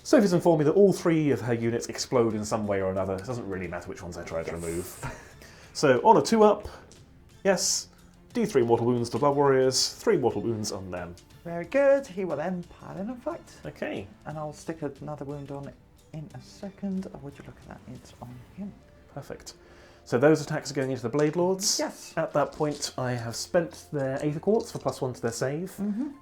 Sophie's informed me that all 3 of her units explode in some way or another. It doesn't really matter which ones I try to remove. So on a 2-up, yes, D3 mortal wounds to Blood Warriors, 3 mortal wounds on them. Very good. He will then pile in and fight. Okay. And I'll stick another wound on it in a second. Oh, would you look at that? It's on him. Perfect. So those attacks are going into the Blade Lords. Yes. At that point, I have spent their Aether Quartz for +1 to their save,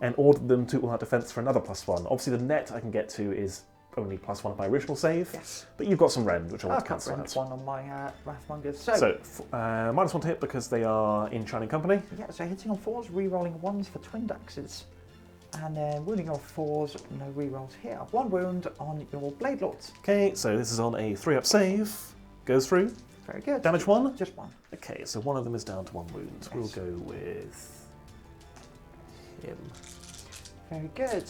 and ordered them to all-out defense for another +1. Obviously, the net I can get to is only +1 of my original save. Yes. But you've got some rend, which I want I'll to cancel out. +1 on my Wrathmongers. So -1 to hit because they are in Shining Company. Yeah, so hitting on 4s, re-rolling 1s for Twinned Axes. And then wounding on 4s, no re-rolls here. 1 wound on your Blade Lords. Okay, so this is on a 3-up save. Goes through. Very good. Damage 1? Just 1. Okay, so one of them is down to 1 wound. Yes. We'll go with him. Very good.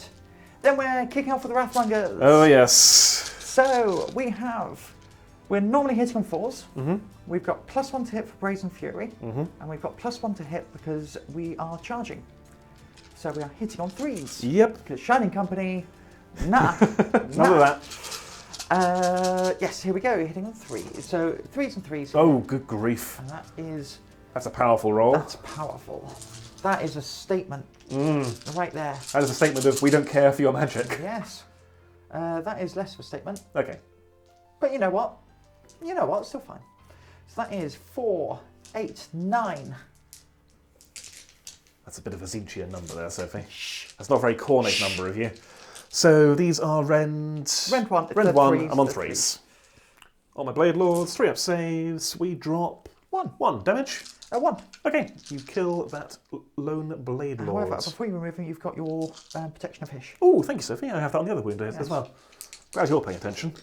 Then we're kicking off with the Wrathmongers. Oh, yes. So we're normally hitting on 4s. We've got +1 to hit for Brazen Fury. And we've got +1 to hit because we are charging. So we are hitting on 3s. Yep. Because Shining Company, nah. None of that. Yes, here we go. Hitting on 3. So 3s and 3s. Oh, good grief. And that is... That's a powerful roll. That's powerful. That is a statement right there. That is a statement of we don't care for your magic. Yes. That is less of a statement. Okay. But you know what? You know what? It's still fine. So that is 4, 8, 9. That's a bit of a Zinchian number there, Sophie. That's not a very Khorne number of you. So these are Rend 1. Rend 1, I'm on 3s. On my Blade Lords, 3 up saves, we drop 1 damage. 1. Okay, you kill that lone Blade Lord. However, before you remove him, you've got your protection of Hish. Oh, thank you, Sophie. I have that on the other wound as well. Glad you're paying attention.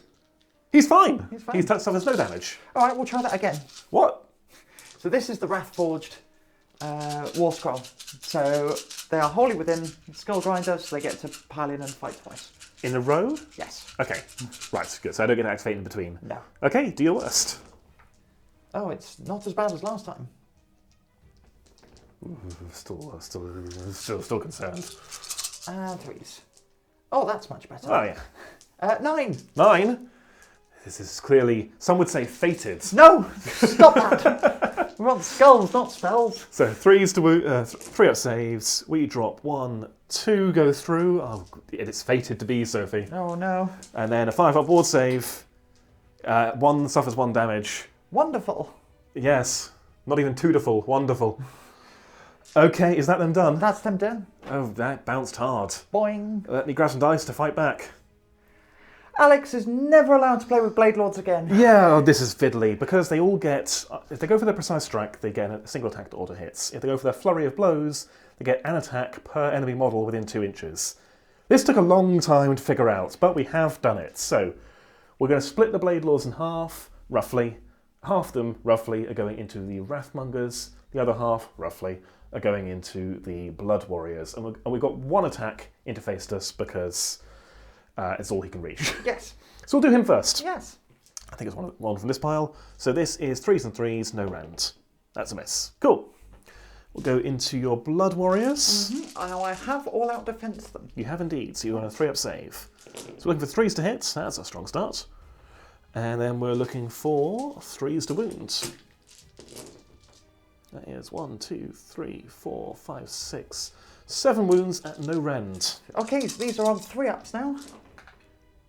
He's fine. He suffers no damage. All right, we'll try that again. What? So this is the Wrathforged War Scroll. So they are wholly within Skullgrinder, so they get to pile in and fight twice. In a row? Yes. Okay, right, good. So I don't get to activate in between. No. Okay, do your worst. Oh, it's not as bad as last time. Ooh, still concerned. And 3s. Oh, that's much better. Oh yeah. 9. 9. This is clearly, some would say, fated. No! Stop that! We want skulls, not spells. So 3s to 3 up saves. We drop 1, 2 go through. Oh, it's fated to be, Sophie. Oh no. And then a 5 up ward save. 1 suffers 1 damage. Wonderful. Yes, not even twotiful. Wonderful. Okay, is that them done? That's them done. Oh, that bounced hard. Boing. Let me grab some dice to fight back. Alex is never allowed to play with Blade Lords again. Yeah, this is fiddly, because they all get... If they go for their precise strike, they get a single attack to auto hits. If they go for their flurry of blows, they get an attack per enemy model within 2 inches. This took a long time to figure out, but we have done it. So, we're going to split the Blade Lords in half, roughly. Half of them, roughly, are going into the Wrathmongers. The other half, roughly, are going into the Blood Warriors. And we've got 1 attack interfaced us because it's all he can reach. Yes. So we'll do him first. Yes. I think it's one from this pile. So this is 3s and 3s, no round. That's a miss. Cool. We'll go into your Blood Warriors. Now I have all-out defense them. You have indeed, so you're on a 3 up save. So we're looking for 3s to hit, that's a strong start. And then we're looking for 3s to wound. That is 1, 2, 3, 4, 5, 6, 7 wounds at no rend. Okay, so these are on 3 ups now.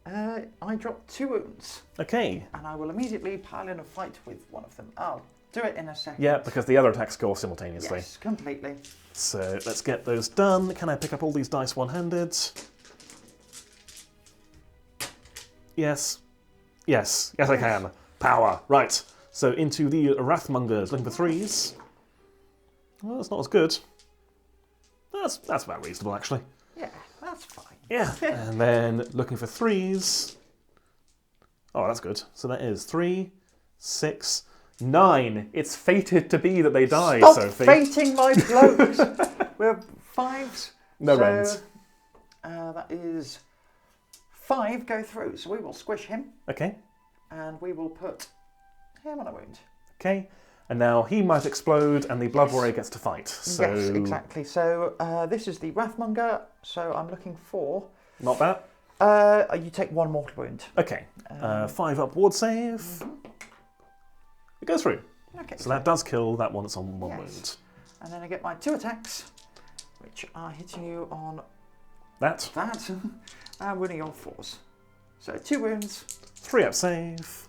I dropped 2 wounds. Okay. And I will immediately pile in a fight with one of them. I'll do it in a second. Yeah, because the other attacks go off simultaneously. Yes, completely. So let's get those done. Can I pick up all these dice one-handed? Yes. Yes. Yes, I can. Power. Right. So into the Wrathmongers, looking for 3s. Well, that's not as good. That's about reasonable, actually. Yeah, that's fine. Yeah. And then looking for 3s. Oh, that's good. So that is 3, 6, 9. It's fated to be that they die, Stop Sophie. fating my blokes. We're 5s. No so, rends. That is 5 go through. So we will squish him. Okay. And we will put him on a wound. Okay. And now he might explode and the Blood Warrior gets to fight. So... Yes, exactly. So this is the Wrathmonger. So I'm looking for... Not bad. You take 1 mortal wound. Okay. 5 up ward save. It goes through. Okay. So that does kill that one that's on 1 wound. And then I get my 2 attacks, which are hitting you on That. and winning on 4s. So 2 wounds. 3 up save.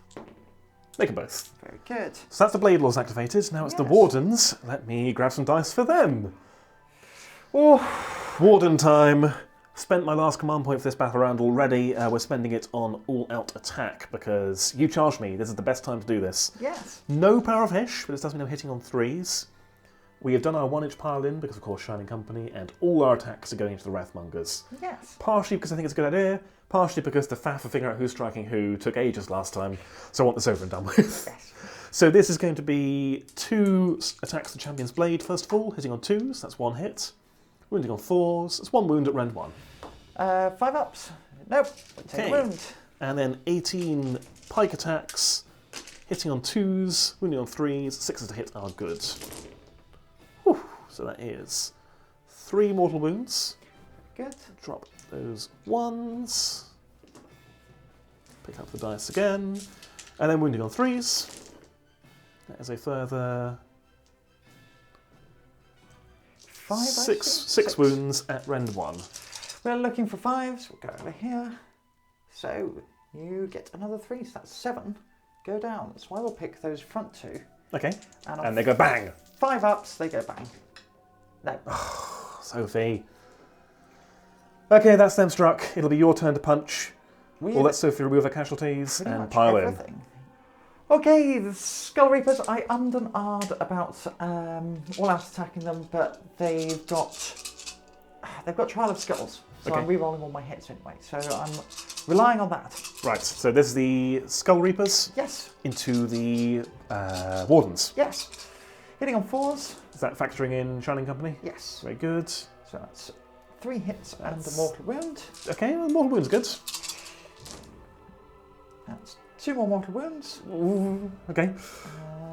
Make them both. Very good. So that's the Blade Laws activated. Now it's the Wardens. Let me grab some dice for them. Oh, Warden time. Spent my last command point for this battle round already. We're spending it on all-out attack because you charged me. This is the best time to do this. Yes. No power of Hish, but this does mean I'm hitting on 3s. We have done our 1-inch pile in because, of course, Shining Company, and all our attacks are going into the Wrathmongers. Yes. Partially because I think it's a good idea, partially because the faff of figuring out who's striking who took ages last time, so I want this over and done with. Yes. So this is going to be 2 attacks to Champion's Blade, first of all, hitting on 2s, that's 1 hit. Wounding on 4s, that's 1 wound at rend 1. 5 ups. Nope. Take a wound. And then 18 pike attacks, hitting on 2s, wounding on 3s, 6s to hit are good. Whew. So that is 3 mortal wounds. Good. Drop those 1s. Pick up the dice again. And then wounding on 3s. That is a further... Six wounds at rend 1. We're looking for 5s. We'll go over here. So you get another 3, so that's 7. Go down. That's why we'll pick those front 2. Okay. And they go bang. 5 ups, they go bang. No. Sophie. Okay, that's them struck. It'll be your turn to punch. We'll let Sophie remove her casualties and pile in. Okay, the Skullreapers, I ummed and ahed about all out attacking them, but they've got Trial of Skulls, so I'm re-rolling all my hits anyway, so I'm relying on that. Right, so this is the Skullreapers? Yes. Into the Wardens? Yes. Hitting on 4s. Is that factoring in Shining Company? Yes. Very good. So that's 3 hits and a mortal wound. Okay, well, mortal wound's good. That's 2 more mortal wounds. Ooh, okay.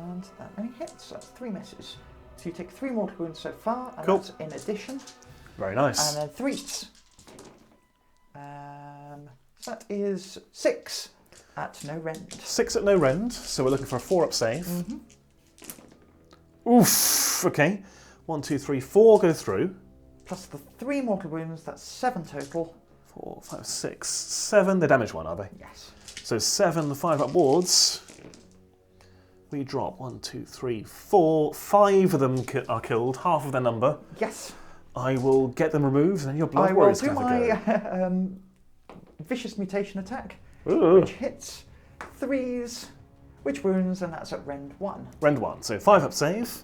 And that many hits, so that's 3 misses. So you take 3 mortal wounds so far, and cool. That's in addition. Very nice. And then 3s. So that is 6 at no rend. 6 at no rend, so we're looking for a 4-up save. Oof, okay. 1, 2, 3, 4 go through. Plus the 3 mortal wounds, that's 7 total. 4, 5, 6, 7. They damage 1, are they? Yes. So 7, 5-up wards. We drop 1, 2, 3, 4. 5 of them are killed, half of their number. Yes. I will get them removed, and then your Blood Warriors can have a go. I will do my Vicious Mutation attack, Ooh. which hits 3s, which wounds, and that's at rend 1. Rend 1, so 5-up save.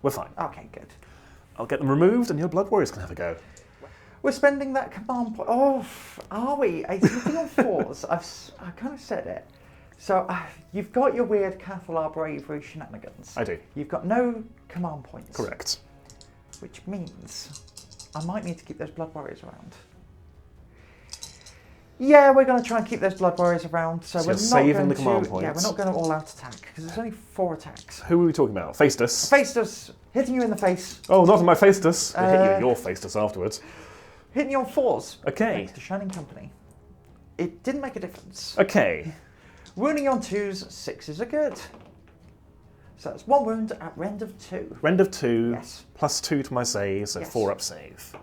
We're fine. Okay, good. I'll get them removed, and your Blood Warriors can have a go. We're spending that command point. Oh, are we? It's hitting on 4s. I kind of said it. So you've got your weird Cathalar bravery shenanigans. I do. You've got no command points. Correct. Which means I might need to keep those Blood Warriors around. Yeah, we're going to try and keep those Blood Warriors around. So we're not saving going the command to. points. Yeah, we're not going to all out attack because there's only 4 attacks. Who are we talking about? Faceless. Faceless, hitting you in the face. Oh, not in my Faceless. We'll hit you in your Faceless afterwards. Hitting you on 4s. Okay. Thanks to Shining Company. It didn't make a difference. Okay. Wounding you on 2s, 6s are good. So that's 1 wound at rend of 2. Rend of 2. Yes. Plus 2 to my save, so Yes. 4-up save.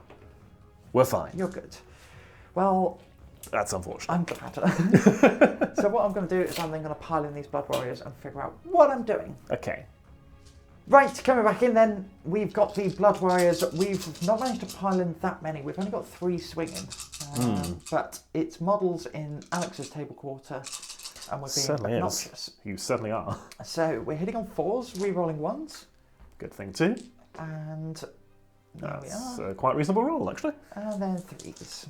We're fine. You're good. Well, that's unfortunate. I'm glad. So what I'm going to do is I'm then going to pile in these Blood Warriors and figure out what I'm doing. Okay. Right, coming back in then, we've got the Blood Warriors. We've not managed to pile in that many. We've only got 3 swinging. But it's models in Alex's table quarter, and we're being certainly obnoxious. Is. You certainly are. So we're hitting on 4s, re-rolling 1s. Good thing too. And there we That's are. a quite reasonable roll, actually. And then 3s.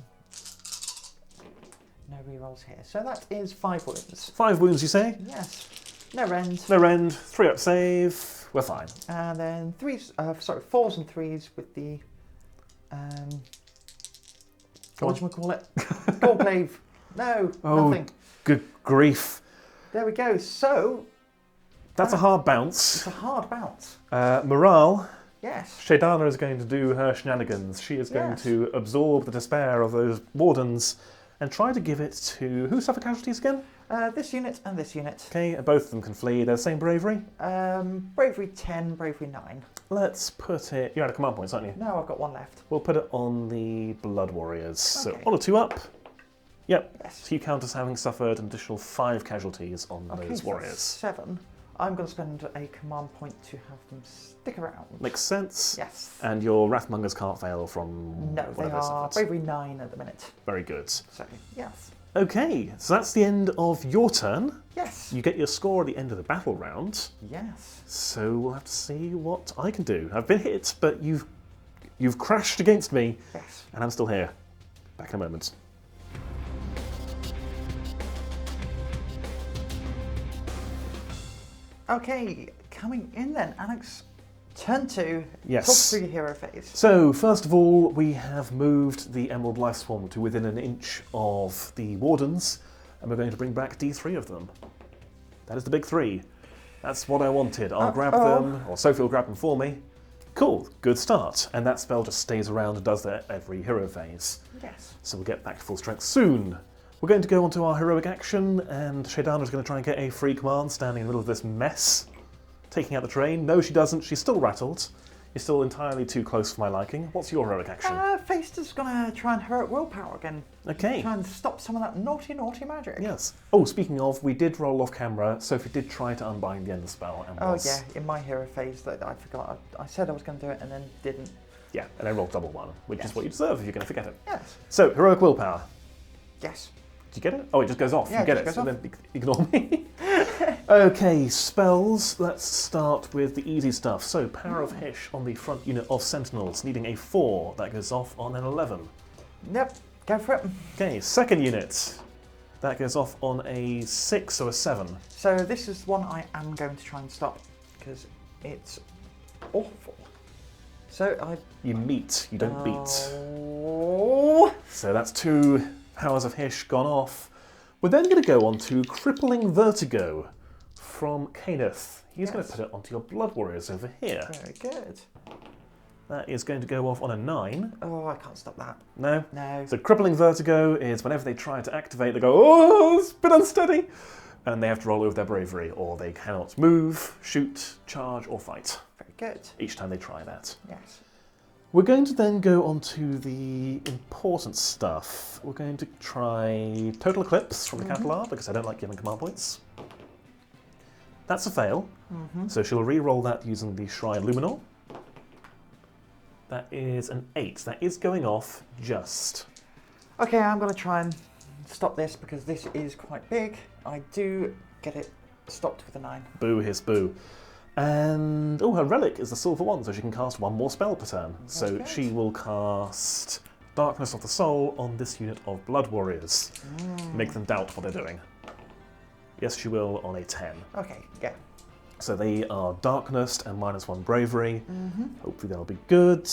No re-rolls here. So that is 5 wounds. 5 wounds, you say? Yes. No rend. No rend. 3-up save. We're fine. And then 4s and 3s with the what do we call it? Gorecleaver. No, nothing. Good grief. There we go. So that's a hard bounce. It's a hard bounce. Morale. Yes. Shaydana is going to do her shenanigans. She is going to absorb the despair of those wardens and try to give it to... Who suffered casualties again? This unit and this unit. Okay, both of them can flee. They're the same bravery? Bravery 10, bravery 9. Let's put it... You're out of command points, aren't you? No, I've got 1 left. We'll put it on the Blood Warriors. Okay. So 1 or 2 up. Yep. Yes. So you count as having suffered an additional 5 casualties on those so warriors. That's 7. I'm going to spend a command point to have them stick around. Makes sense. Yes. And your Wrathmongers can't fail from... No, they are bravery 9 at the minute. Very good. So, yes. Okay, so that's the end of your turn. Yes. You get your score at the end of the battle round. Yes. So we'll have to see what I can do. I've been hit, but you've crashed against me. Yes. And I'm still here. Back in a moment. Okay, coming in then, Alex. Turn 2. Yes. Talk through your hero phase. So, first of all, we have moved the Emerald Life Swarm to within an inch of the Wardens, and we're going to bring back D3 of them. That is the big 3. That's what I wanted. I'll grab them, or Sophie will grab them for me. Cool, good start. And that spell just stays around and does that every hero phase. Yes. So we'll get back to full strength soon. We're going to go on to our heroic action, and Shaydana's going to try and get a free command standing in the middle of this mess. Taking out the train. No, she doesn't. She's still rattled. You're still entirely too close for my liking. What's your heroic action? Feister's gonna try and heroic willpower again. Okay. Try and stop some of that naughty, naughty magic. Yes. Oh, speaking of, we did roll off camera. Sophie did try to unbind the end of the spell. And oh yeah, in my hero phase that I forgot. I said I was going to do it and then didn't. Yeah, and I rolled double one, which is what you deserve if you're going to forget it. Yes. So, heroic willpower. Yes. Did you get it? Oh, it just goes off. Yeah, you get it just it, goes so off. then ignore me. Okay, spells. Let's start with the easy stuff. So, Power of Hish on the front unit of Sentinels, needing a 4. That goes off on an 11. Yep, go for it. Okay, second unit. That goes off on a 6 or a 7. So this is one I am going to try and stop because it's awful. So You meet, you don't beat. Oh. So that's 2 Powers of Hish gone off. We're then going to go on to Crippling Vertigo from Kaeneth. He's going to put it onto your Blood Warriors over here. Very good. That is going to go off on a 9. Oh, I can't stop that. No? No. So Crippling Vertigo is whenever they try to activate, they go, oh, it's a bit unsteady. And they have to roll over their bravery, or they cannot move, shoot, charge, or fight. Very good. Each time they try that. Yes. We're going to then go on to the important stuff. We're going to try Total Eclipse from the Catalar, because I don't like giving command points. That's a fail, so she'll re-roll that using the Shrine Luminor. That is an 8. That is going off just. Okay, I'm going to try and stop this because this is quite big. I do get it stopped with a 9. Boo, hiss, boo. And, oh, her relic is the silver one, so she can cast 1 more spell per turn. So good. she will cast Darkness of the Soul on this unit of Blood Warriors. Make them doubt what they're doing. Yes, she will on a 10. Okay, yeah. So they are Darkness and -1 Bravery. Hopefully that'll be good.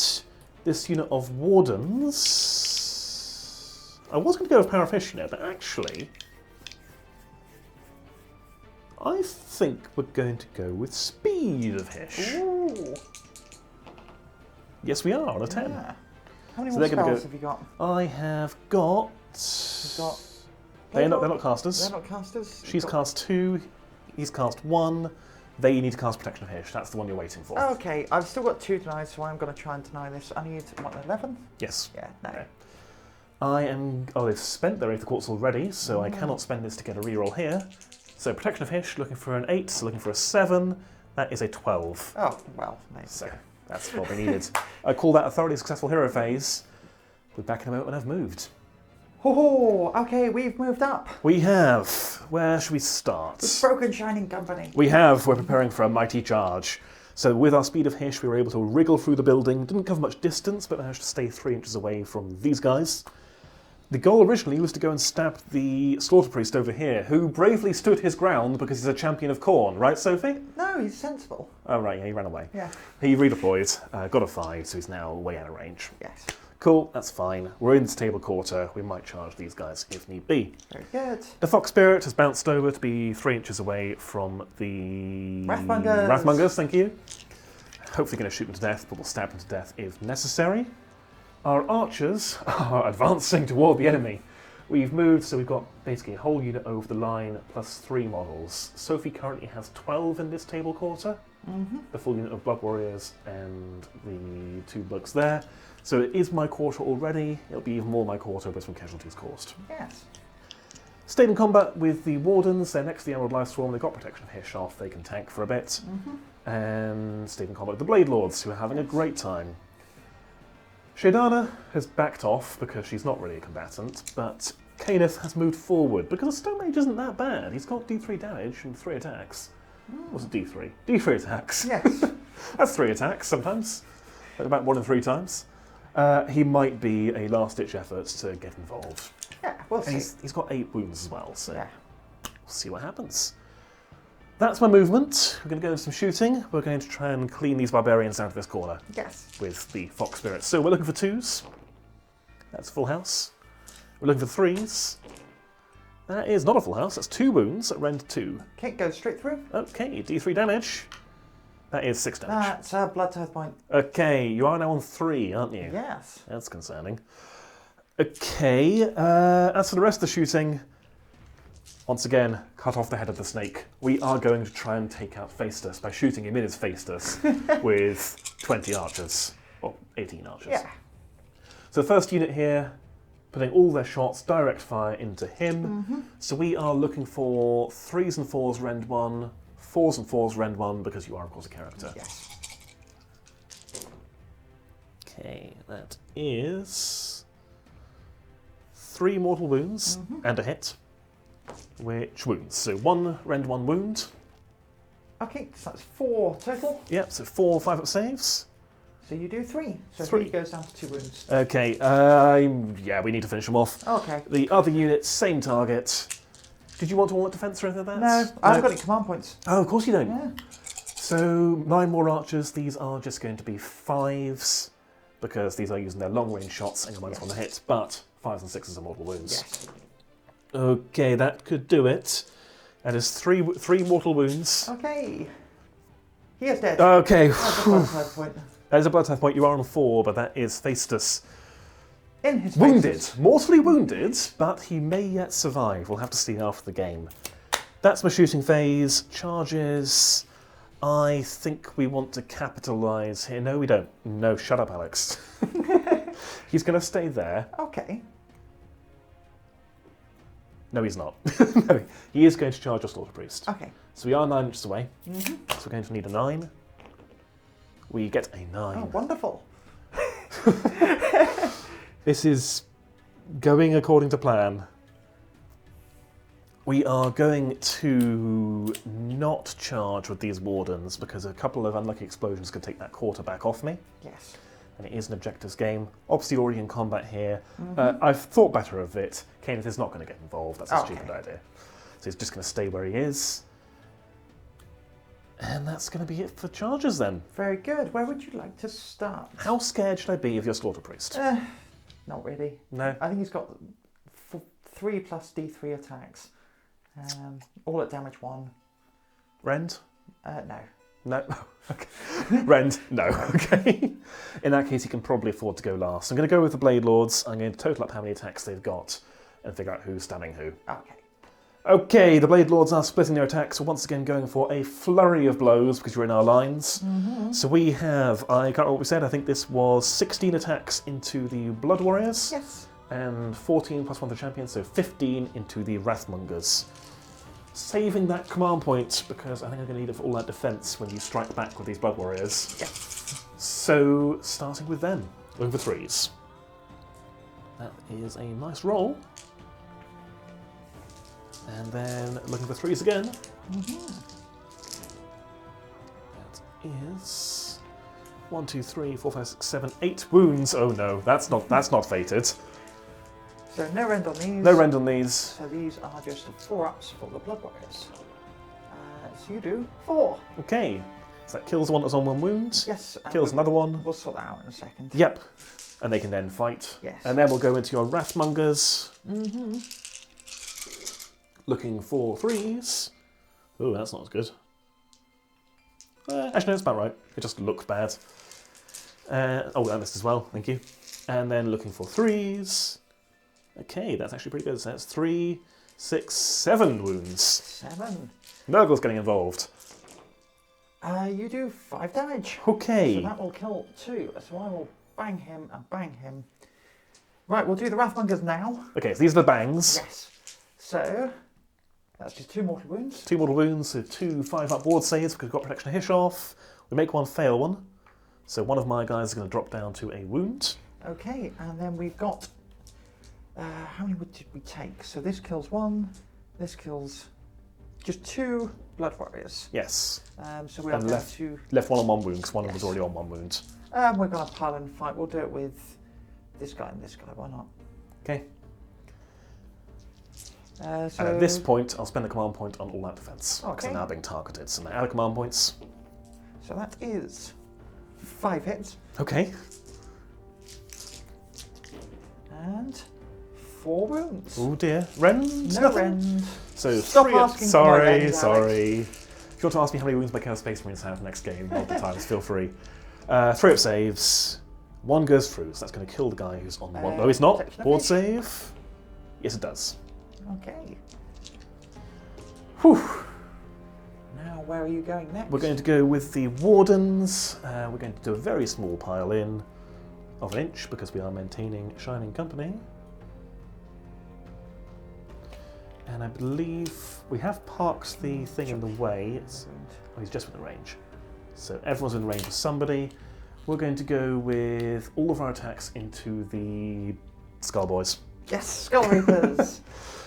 This unit of Wardens... I was going to go with Power of Hish, but actually... I think we're going to go with Speed of Hish. Ooh. Yes, we are, on a 10. Yeah. How many So more they're gonna spells go- have you got? I have got... You've got... They're not casters. They're not casters? She's cast 2, he's cast 1. They need to cast Protection of Hish. That's the one you're waiting for. Okay, I've still got 2 denied, so I'm going to try and deny this. I need, what, 11? Yes. Yeah, no. Okay. I am... Oh, they've spent their Aether Quartz already, so I cannot spend this to get a reroll here. So Protection of Hish, looking for an 8, so looking for a 7. That is a 12. Oh, well, maybe. So that's what we needed. I call that a thoroughly successful hero phase. We're back in a moment when I've moved. Oh, okay, we've moved up. We have. Where should we start? The Broken Shining Company. We have. We're preparing for a mighty charge. So with our Speed of Hish, we were able to wriggle through the building. Didn't cover much distance, but managed to stay 3 inches away from these guys. The goal originally was to go and stab the Slaughterpriest over here, who bravely stood his ground because he's a champion of Khorne, right, Sophie? No, he's sensible. Oh, right, yeah, he ran away. Yeah. He redeployed, got a 5, so he's now way out of range. Yes. Cool, that's fine. We're in this table quarter. We might charge these guys if need be. Very good. The Fox Spirit has bounced over to be 3 inches away from the... Wrathmongers. Wrathmongers, thank you. Hopefully going to shoot them to death, but we'll stab them to death if necessary. Our archers are advancing toward the enemy. We've moved, so we've got basically a whole unit over the line plus 3 models. Sophie currently has 12 in this table quarter. The full unit of Blood Warriors and the 2 blokes there. So it is my quarter already. It'll be even more my quarter based on casualties caused. Yes. Stayed in combat with the Wardens. They're next to the Emerald Lifestorm. They've got Protection of Hish off. They can tank for a bit. And stayed in combat with the Blade Lords, who are having a great time. Shaydana has backed off because she's not really a combatant, but Kaeneth has moved forward because a Stonemage isn't that bad. He's got D3 damage and 3 attacks. What's it, D3? D3 attacks. Yes. That's 3 attacks sometimes. About 1 in 3 times. He might be a last-ditch effort to get involved. Yeah, we'll And see. he's got 8 wounds as well, so Yeah. we'll see what happens. That's my movement. We're going to go into some shooting. We're going to try and clean these barbarians out of this corner Yes. with the Fox Spirit. So we're looking for 2s. That's a full house. We're looking for 3s. That is not a full house. That's 2 wounds at rend 2. Okay, go straight through. Okay, D3 damage. That is 6 damage. That's a blood tithe point. Okay, you are now on 3, aren't you? Yes. That's concerning. Okay, as for the rest of the shooting, once again, cut off the head of the snake. We are going to try and take out Faestus by shooting him in his Faestus with 20 archers, or 18 archers. Yeah. So the first unit here, putting all their shots direct fire into him. So we are looking for 3s and 4s rend 1, 4s and 4s rend 1, because you are of course a character. Yes. Okay, that is 3 mortal wounds and a hit. Which wounds? So 1 rend 1 wound. Okay, so that's 4 total. Yep, so 4 5-up saves. So you do 3. So 3 3 goes down to 2 wounds. Okay, yeah, we need to finish them off. Okay. The other unit, same target. Did you want all that defense or anything like that? No, I haven't got any command points. Oh, of course you don't. Yeah. So 9 more archers. These are just going to be 5s because these are using their long range shots and you're -1 to hit. But 5s and 6s are mortal wounds. Yes. Okay, that could do it. That is 3 mortal wounds. Okay. He is dead. Okay. That's a blood type point. That is a blood type point. You are on 4, but that is Faestus. In his Wounded. faces. Mortally wounded, but he may yet survive. We'll have to see after the game. That's my shooting phase. Charges. I think we want to capitalise here. No, we don't. No, shut up, Alex. He's going to stay there. Okay. No, he's not. No, he is going to charge your Slaughterpriest. Okay. So we are 9 inches away. So we're going to need a 9. We get a 9. Oh, wonderful. This is going according to plan. We are going to not charge with these wardens because a couple of unlucky explosions can take that quarterback off me. Yes. And it is an objectives game. Obviously already in combat here. I've thought better of it. Kaeneth is not going to get involved. That's a stupid idea. So he's just going to stay where he is. And that's going to be it for charges then. Very good. Where would you like to start? How scared should I be of your Slaughterpriest? Not really. No? I think he's got 3 plus D3 attacks. All at damage 1. Rend? No. No? Okay. Rend? No. Okay. In that case, he can probably afford to go last. I'm going to go with the Blade Lords. I'm going to total up how many attacks they've got and figure out who's standing who. Okay. Okay, the Blade Lords are splitting their attacks, once again going for a flurry of blows because you're in our lines. So we have, I can't remember what we said, I think this was 16 attacks into the Blood Warriors. Yes. And 14 plus 1 to the champion, so 15 into the Wrathmongers. Saving that command point because I think I'm going to need it for all that defense when you strike back with these Blood Warriors. Yes. So, starting with them, looking for 3s. That is a nice roll. And then looking for 3s again. That is 1, 2, 3, 4, 5, 6, 7, 8 wounds. Oh no, that's not fated. So no rend on these. No rend on these. So these are just 4-ups for the Blood Warriors. So you do 4. Okay, so that kills one that's on 1 wound. Yes. Kills another one. We'll sort that out in a second. Yep. And they can then fight. Yes. And then we'll go into your Wrathmongers. Looking for 3s. Oh, that's not as good. Actually, no, it's about right. It just looks bad. Oh, that missed as well. Thank you. And then looking for 3s. Okay, that's actually pretty good. So that's 3, 6, 7 wounds. 7. Nurgle's getting involved. You do 5 damage. Okay. So that will kill 2. So I will bang him and bang him. Right, we'll do the Wrathmongers now. Okay, so these are the bangs. Yes. So that's just 2 mortal wounds. 2 mortal wounds, so 2 5-up ward saves because we've got protection of Hish off. We make one fail one. So one of my guys is going to drop down to a wound. Okay, and then we've got... how many did we take? So this kills 1. This kills just 2 Blood Warriors. Yes. So we have left to... Left one on 1 wound because one was already on 1 wound. We're going to pile and fight. We'll do it with this guy and this guy. Why not? Okay. So And at this point, I'll spend the command point on all that defense because they're Okay. now being targeted. So now add command points. So that is 5 hits Okay. and 4 wounds. Oh dear. Rend? No Nothing? rend. So Stop 3 asking for my Sorry, rend, sorry. If you want to ask me how many wounds my Chaos Space Marines have next game, multiple times, feel free. 3 up saves. 1 goes through, so that's going to kill the guy who's on 1. No, it's not. protection Board evasion. save. Yes, it does. Okay. Whew. Now, where are you going next? We're going to go with the Wardens. We're going to do a very small pile in of 1 inch because we are maintaining Shining Company. And I believe we have parked the thing in the way. Oh, he's just within range. So everyone's in range of somebody. We're going to go with all of our attacks into the Skull Boys. Yes, Skullreapers.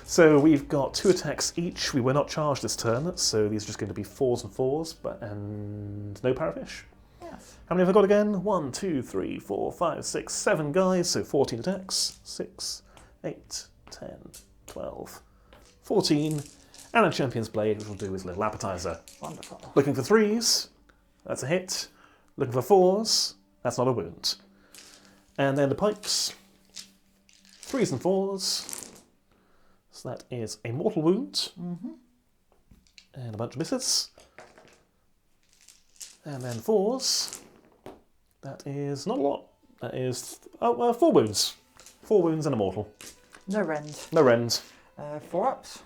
So we've got 2 attacks each. We were not charged this turn, so these are just going to be 4s and 4s, and no Parafish. Yes. How many have I got again? 1, 2, 3, 4, 5, 6, 7 guys, so 14 attacks. 6, 8, 10, 12, 14, and a Champion's Blade, which will do as a little appetizer. Wonderful. Looking for 3s, that's a hit. Looking for 4s, that's not a wound. And then the pikes, 3s and 4s. So that is a mortal wound. And a bunch of misses. And then 4s. That is not a lot. That is 4 wounds. 4 wounds and a mortal. No rend. No rend. 4 ups.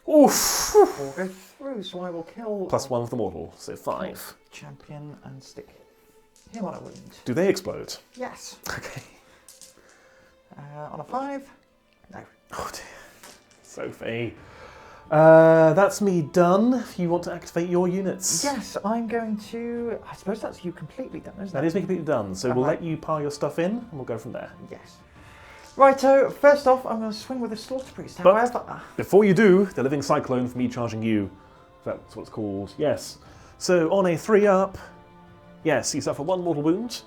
Oof! 4 go through, so I will kill... +1 for the mortal, so 5. Champion and stick him on a wound. Do they explode? Yes. Okay. On a 5? No. Oh dear. Sophie. That's me done. If you want to activate your units. Yes, I'm going to... I suppose that's you completely done, isn't it? That is me completely done, so we'll let you pile your stuff in and we'll go from there. Yes. Righto, first off, I'm going to swing with a Slaughterpriest. But However... before you do, the Living Cyclone for me charging you. That's what it's called. Yes. So on a 3-up, yes, you suffer 1 mortal wound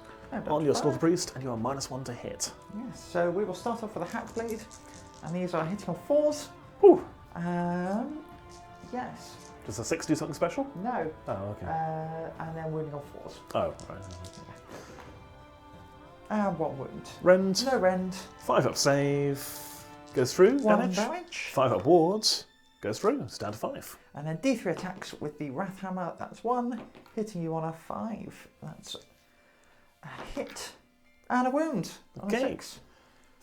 on your Slaughterpriest and you are -1 to hit. Yes, so we will start off with a Hackblade, and these are hitting on 4s. Whew. Yes. Does a 6 do something special? No. Oh, okay. And then wounding on 4s. Oh, right. And 1 wound. Rend. No rend. 5-up save. Goes through. 1 damage. 5-up wards. Goes through. It's down to 5. And then D3 attacks with the Wrath-hammer. That's 1. Hitting you on a 5. That's a hit. And a wound. On a 6.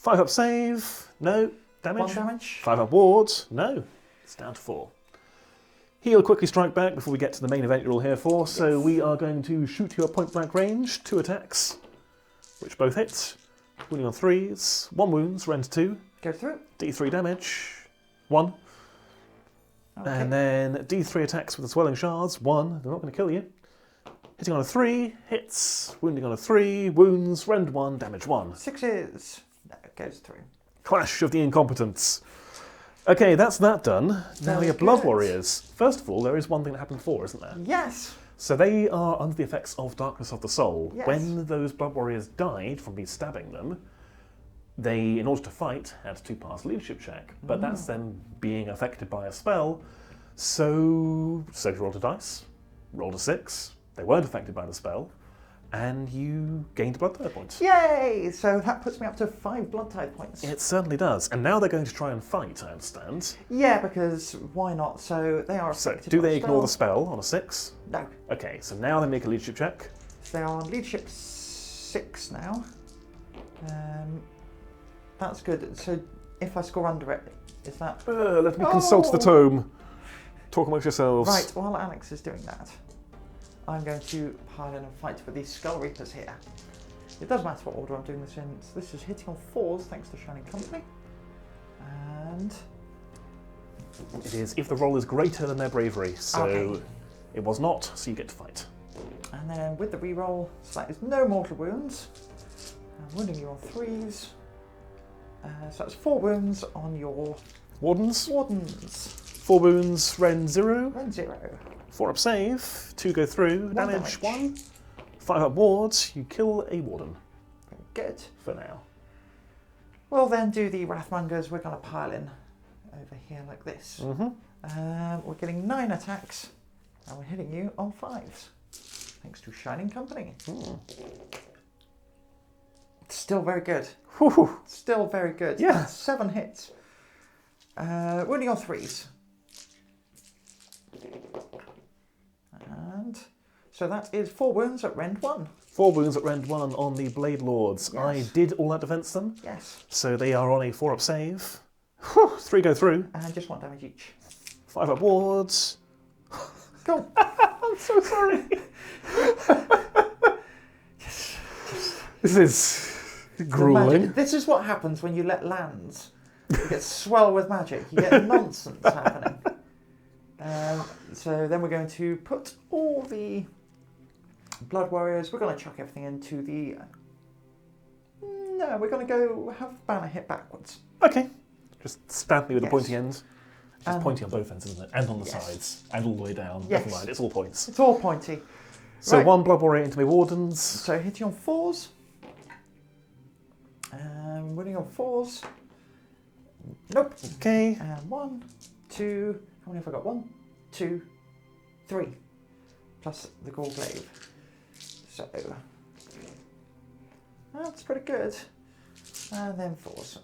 5-up save. No. Damage. 1 damage. 5-up wards. No. It's down to 4. He'll quickly strike back before we get to the main event you're all here for. So we are going to shoot you at point blank range. 2 attacks, which both hit. Wounding on 3s. 1 wounds. Rend 2. Go through. D3 damage. 1. Okay. And then D3 attacks with the swelling shards. 1. They're not going to kill you. Hitting on a 3. Hits. Wounding on a 3. Wounds. Rend 1. Damage 1. 6s. No, it goes through. Clash of the Incompetents. Okay, that's that done. Now we have Blood good. Warriors. First of all, there is one thing that happened before, isn't there? Yes. So they are under the effects of Darkness of the Soul. Yes. When those Blood Warriors died from me stabbing them, they, in order to fight, had to pass a leadership check. But that's them being affected by a spell. So you rolled a dice, rolled a 6. They weren't affected by the spell, and you gained a blood tide point. Yay! So that puts me up to 5 blood tide points. It certainly does. And now they're going to try and fight, I understand. Yeah, because why not? So they are So, affected do by they ignore the spell? spell on a 6? No. Okay, so now they make a leadership check. So they are on leadership 6 now. That's good. So if I score under it, is that... Let me consult the tome. Talk amongst yourselves. Right, while Alex is doing that, I'm going to pile in and fight with these Skullreapers here. It doesn't matter what order I'm doing this in. So this is hitting on 4s thanks to Shining Company. And... It is if the roll is greater than their bravery. So Okay. it was not, so you get to fight. And then with the reroll, so that is no mortal wounds. I'm wounding you on 3s. So that's 4 wounds on your Wardens. Wardens. 4 wounds, Rend 0. Rend 0. 4-up save. 2 go through. Damage 1. 5-up wards. You kill a Warden. Very good. For now. We'll then do the Wrathmongers. We're going to pile in over here like this. We're getting 9 attacks, and we're hitting you on 5s. Thanks to Shining Company. Still very good. Whew. Still very good. Yeah. 7 hits. Wounding on 3s. And So that is 4 wounds at rend 1. 4 wounds at rend 1 on the Blade Lords. Yes. I did all that defense them. Yes. So they are on a 4-up save. Whew, 3 go through. And just 1 damage each. 5-up wards. Cool. I'm so sorry. This is grueling. This is what happens when you let lands. You get swell with magic. You get nonsense happening. So then we're going to put all the Blood Warriors. We're going to chuck everything into the... No, we're going to go have Banner hit backwards. Okay. Just stab me with the Yes. pointy end. It's just pointy on both ends, isn't it? And on the sides. And all the way down. Yes. Never mind, it's all points. It's all pointy. So Right. 1 Blood Warrior into my Wardens. So hitting on 4s. Winning on 4s. Nope. Okay. And 1, 2. How many have I got? 1, 2, 3. Plus the Gorecleaver. So that's pretty good. And then 4s. So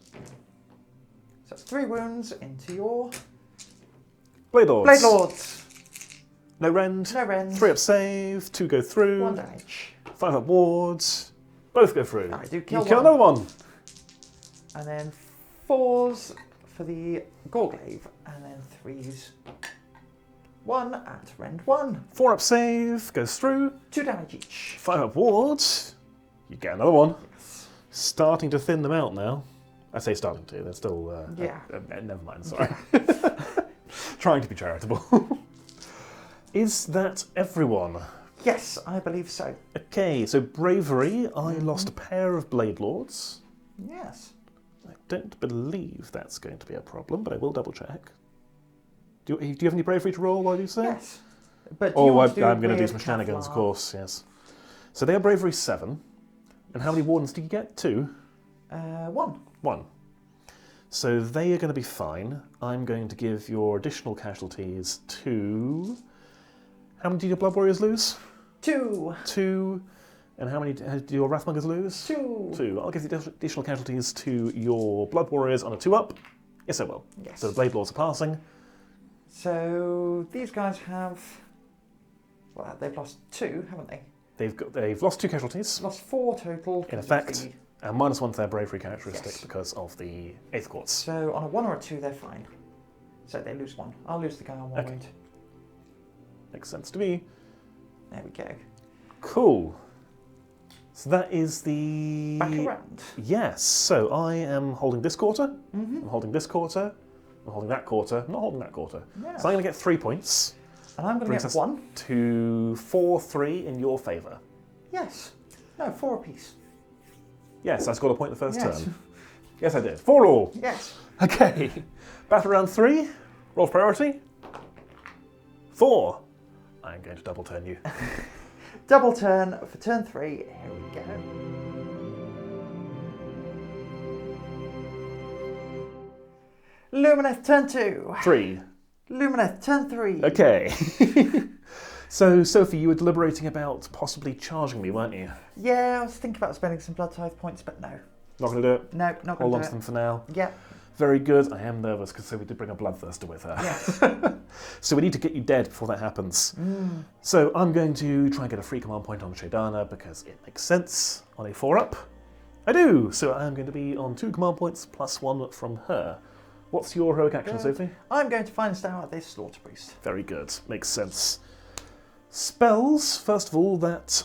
that's 3 wounds into your Blade Lords. Blade Lords. No rend. No rend. 3-up save. 2 go through. 1 damage. 5-up wards. Both go through. I do You kill kill one. another one. And then 4s for the Gorecleaver. And then 3s. 1 at rend 1. 4-up save. Goes through. 2 damage each. 5-up wards. You get another one. Starting to thin them out now. I say starting to. They're still... Yeah. Never mind, sorry. Trying to be charitable. Is that everyone? Yes, I believe so. Okay, so bravery. I lost a pair of Blade Lords. Yes. I don't believe that's going to be a problem, but I will double check. Do you have any bravery to roll while you say? Yes. But do you Oh, want to I'm going to do weird some shenanigans, of Kevlar? course, yes. So they are bravery 7. And how many wardens did you get? 2? 1. 1. So they are going to be fine. I'm going to give your additional casualties to... How many did your Blood Warriors lose? 2. 2. And how many did your Wrathmongers lose? 2. 2. I'll give the additional casualties to your Blood Warriors on a 2-up. Yes, I will. Yes. So the Blade Lords are passing. So these guys have... Well, they've lost 2, haven't they? They've lost 2 casualties, Lost 4 total. in because of effect, the- and -1 to their bravery characteristic Yes. because of the 8th Quartz. So on a 1 or a 2, they're fine. So they lose 1. I'll lose the guy on 1 Okay. wound. Makes sense to me. There we go. Cool. So that is the... Back around. Yes, so I am holding this quarter, Mm-hmm. I'm holding this quarter, I'm holding that quarter, I'm not holding that quarter. Yeah. So I'm going to get 3 points And I'm going to brings get us 1. to 4-3 in your favour. Yes. No, 4 apiece. Yes, I scored a point the first Yes. turn. Yes, I did. 4 all. Yes. Okay. Battle round 3. Roll for priority. 4. I'm going to double turn you. Double turn for turn 3. Here we go. Lumineth turn 2. 3. Lumineth turn 3. Okay. So, Sophie, you were deliberating about possibly charging me, weren't you? Yeah, I was thinking about spending some blood tithe points, but no. Not going to do it? No, not Hold going on to to do them for now. it. Yeah. Very good. I am nervous because Sophie did bring a bloodthirster with her. Yes. So we need to get you dead before that happens. Mm. So I'm going to try and get a free command point on Shadana because it makes sense on a 4-up. I do! So I'm going to be on 2 command points plus 1 from her. What's your heroic action, Good. Sophie? I'm going to find out this Slaughterpriest. Very good. Makes sense. Spells. First of all, that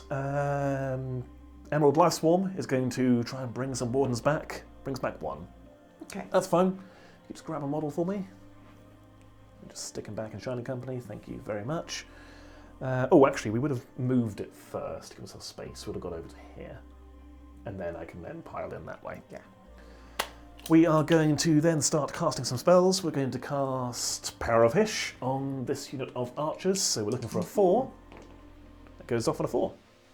Emerald Life Swarm is going to try and bring some wardens back. Brings back 1. Okay. That's fine. You just grab a model for me. Just stick him back in Shining Company. Thank you very much. Oh, actually, we would have moved it first to give ourselves space. We would have got over to here. And then I can then pile in that way. Yeah. We are going to then start casting some spells. We're going to cast Power of Hish on this unit of archers. So we're looking for a 4. That goes off on a 4.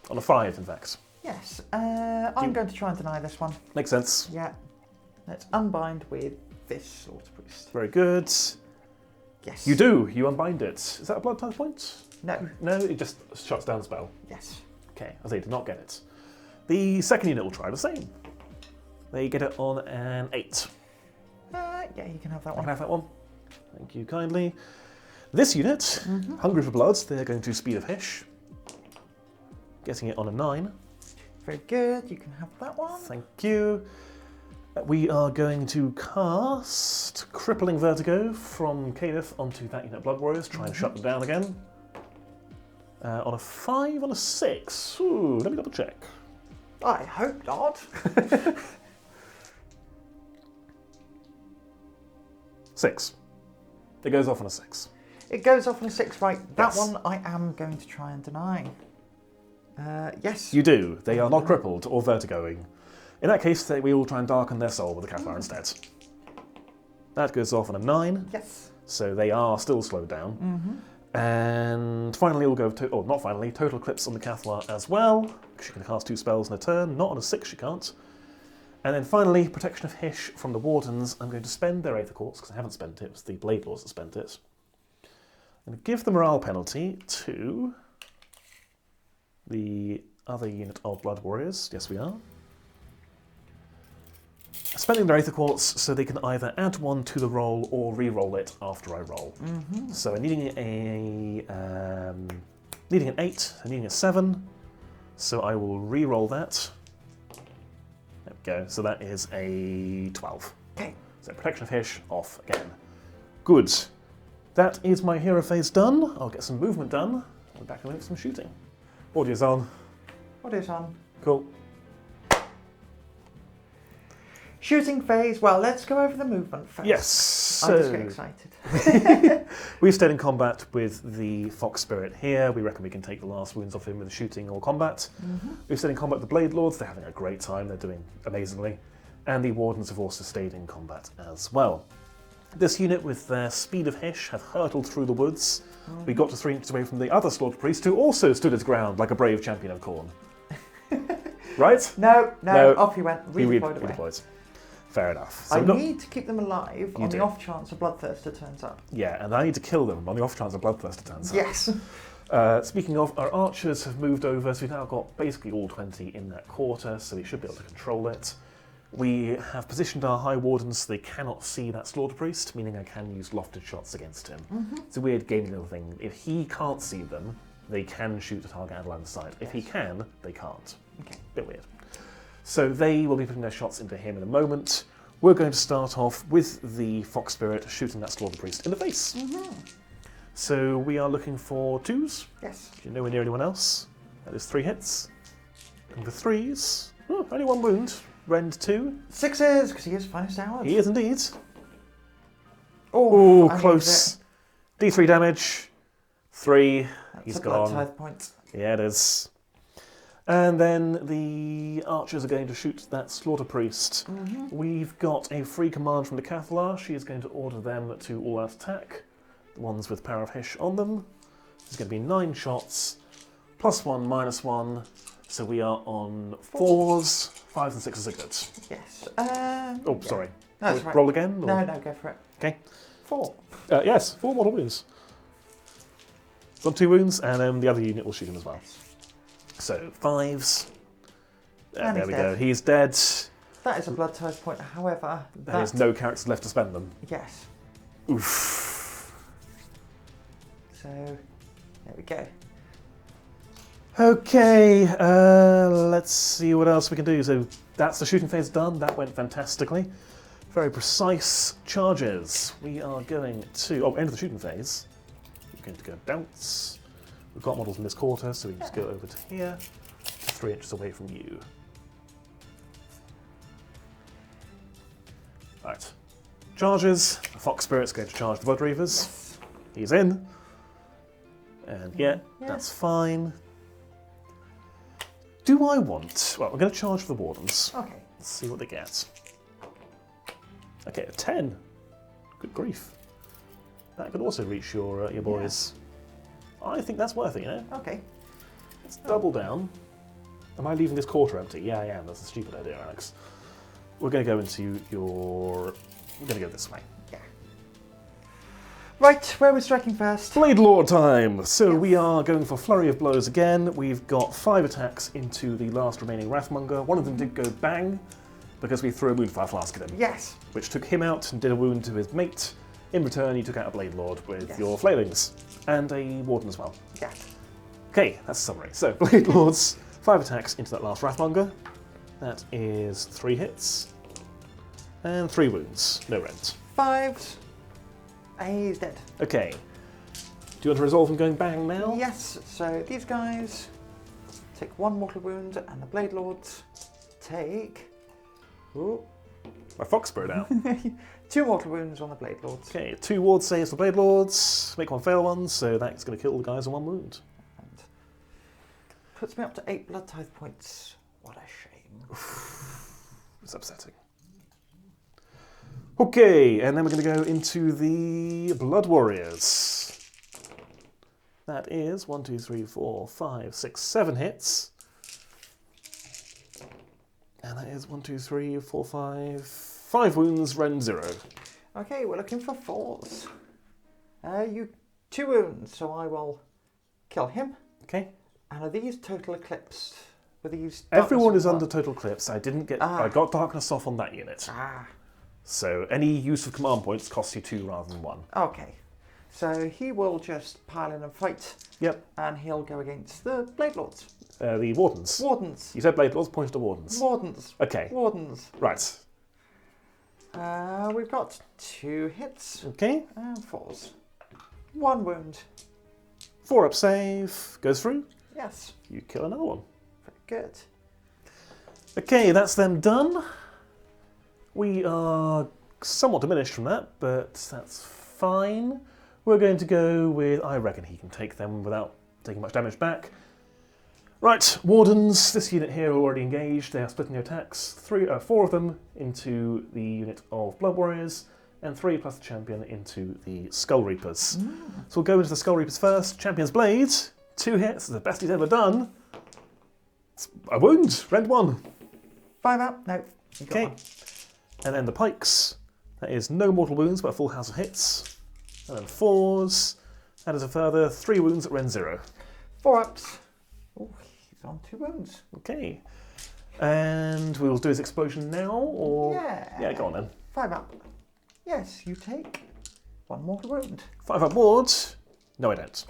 On a 5, in fact. Yes. I'm going to try and deny this one. Makes sense. Yeah. Let's unbind with this Slaughterpriest. Very good. Yes. You do. You unbind it. Is that a blood type point? No. No, it just shuts down the spell. Yes. Okay, I did not get it. The second unit will try the same. They get it on an 8. Yeah, you can have that I one. can have that one. Thank you kindly. This unit, Hungry for Bloods, they're going to Speed of Hish. getting it on a 9. Very good, you can have that one. Thank you. We are going to cast Crippling Vertigo from Kaeneth onto that unit of Blood Warriors, try and shut them down again. On a 5, on a 6. Ooh, let me double check. I hope not. 6. It goes off on a 6. It goes off on a 6, right. That Yes. one I am going to try and deny. Yes. You do. They are not crippled or vertigoing. In that case, we all try and darken their soul with the Kevlar instead. That goes off on a 9. Yes. So they are still slowed down. And finally, we'll go to, not finally, total eclipse on the Kevlar as well. She can cast 2 spells in a turn. Not on a 6, she can't. And then finally, protection of Hish from the Wardens. I'm going to spend their Aether Quartz, because I haven't spent it. It was the Blade Lords that spent it. I'm going to give the morale penalty to the other unit of Blood Warriors. Yes, we are. Spending their Aether Quartz so they can either add 1 to the roll or re-roll it after I roll. So I'm needing an 8, I'm needing a 7, so I will re-roll that. There we go, so that is a 12. Okay. So protection of Hish off again. Good. That is my hero phase done. I'll get some movement done. I'll be back in a minute for some shooting. Audio's on. What is on? Cool. Shooting phase. Well, let's go over the movement first. Yes. I just get excited. We've stayed in combat with the Fox Spirit here. We reckon we can take the last wounds off him with shooting or combat. We've stayed in combat with the Blade Lords. They're having a great time. They're doing amazingly. And the Wardens have also stayed in combat as well. This unit, with their speed of Hish, have hurtled through the woods. We got to 3 inches away from the other Slaughterpriest, who also stood his ground like a brave champion of Khorne. Right? No, off he went. Redeployed away. Redeployed. Fair enough. So I need to keep them alive on the do. off chance a Bloodthirster turns up. Yeah, and I need to kill them on the off chance a Bloodthirster turns up. Yes. Speaking of, our archers have moved over, so we've now got basically all 20 in that quarter, so we should be able to control it. We have positioned our High Wardens so they cannot see that Slaughterpriest, meaning I can use lofted shots against him. It's a weird gaming little thing. If he can't see them, they can shoot a target out of line of sight. If he can, they can't. Okay. Bit weird. So they will be putting their shots into him in a moment. We're going to start off with the Fox Spirit shooting that Slaughterpriest in the face. So we are looking for 2s. Yes. If you're nowhere near anyone else, that is 3 hits. And for 3s, only 1 wound. Rend 2. 6s, because he is finest hours. He is indeed. Oh, close. D3 damage. 3. That's He's a gone. blood tithe point. Yeah, it is. And then the archers are going to shoot that Slaughterpriest. We've got a free command from the Kevlar. She is going to order them to all out attack. The ones with Power of Hish on them. There's going to be 9 shots. +1, -1. So we are on 4s. 5s and 6s are good. Yes. Sorry. No, that's right. Roll again? Or? No, go for it. Okay. 4. Yes, 4 mortal wounds. Some 2 wounds, and the other unit will shoot him as well. So 5s. And there we he's go. dead. He's dead. That is a blood tithe point. However, There's no characters left to spend them. Yes. Oof. So there we go. Okay, let's see what else we can do. So that's the shooting phase done. That went fantastically. Very precise charges. We are going to... end of the shooting phase. We're going to go bounce. We've got models in this quarter, so we can just go over to here. 3 inches away from you. Right. Charges. The Fox Spirit's going to charge the Bloodreavers. Yes. He's in. And that's fine. Do I want... Well, we're going to charge for the Wardens. Okay. Let's see what they get. Okay, a 10. Good grief. That could also reach your boys. I think that's worth it, you know? Okay. Let's double down. Am I leaving this quarter empty? Yeah, I am. That's a stupid idea, Alex. We're going to go into your... We're going to go this way. Yeah. Right, where are we striking first? Blade Lord time! So we are going for Flurry of Blows again. We've got 5 attacks into the last remaining Wrathmonger. One of them did go bang, because we threw a Moonfire Flask at him. Yes. Which took him out and did a wound to his mate. In return, you took out a Blade Lord with your flailings. And a Warden as well. Yeah. Okay, that's a summary. So, Blade Lords, 5 attacks into that last Wrathmonger. That is 3 hits. And 3 wounds. No rent. 5s. He's dead. Okay. Do you want to resolve them going bang now? Yes, so these guys take 1 mortal wound, and the Blade Lords take... Ooh. My Fox Spirit out. 2 mortal wounds on the Blade Lords. Okay, 2 ward saves for Blade Lords. Make 1 fail one, so that's going to kill the guys on 1 wound. And puts me up to 8 blood tithe points. What a shame. It's upsetting. Okay, and then we're going to go into the Blood Warriors. That is 1, 2, 3, 4, 5, 6, 7 hits. And that is 1, 2, 3, 4, 5 wounds, rend 0. Okay, we're looking for 4s. You 2 wounds, so I will kill him. Okay. And are these total eclipsed? Were these? Everyone is under total eclipse. I didn't get. Ah. I got darkness off on that unit. Ah. So any use of command points costs you 2 rather than 1. Okay. So he will just pile in and fight. Yep. And he'll go against the Blade Lords. The Wardens. Wardens. You said Blade Lords, pointed to Wardens. Wardens. Okay. Wardens. Right. We've got 2 hits. Okay. And 4s. 1 wound. 4 up save. Goes through. Yes. You kill another one. Very good. Okay, that's them done. We are somewhat diminished from that, but that's fine. We're going to go with, I reckon he can take them without taking much damage back. Right, Wardens, this unit here are already engaged. They are splitting their attacks. 4 of them into the unit of Blood Warriors, and 3 plus the champion into the Skullreapers. So we'll go into the Skullreapers first. Champion's Blade, 2 hits, the best he's ever done. It's a wound, rend 1. 5 up. No. You got Okay. 1. And then the Pikes, that is no mortal wounds, but a full house of hits. And then 4s, that is a further 3 wounds at rend 0. 4 ups. Oh, he's on 2 wounds. Okay. And we'll do his explosion now, or... Yeah, go on then. 5 up. Yes, you take 1 mortal wound. 5 up wards. No, I don't.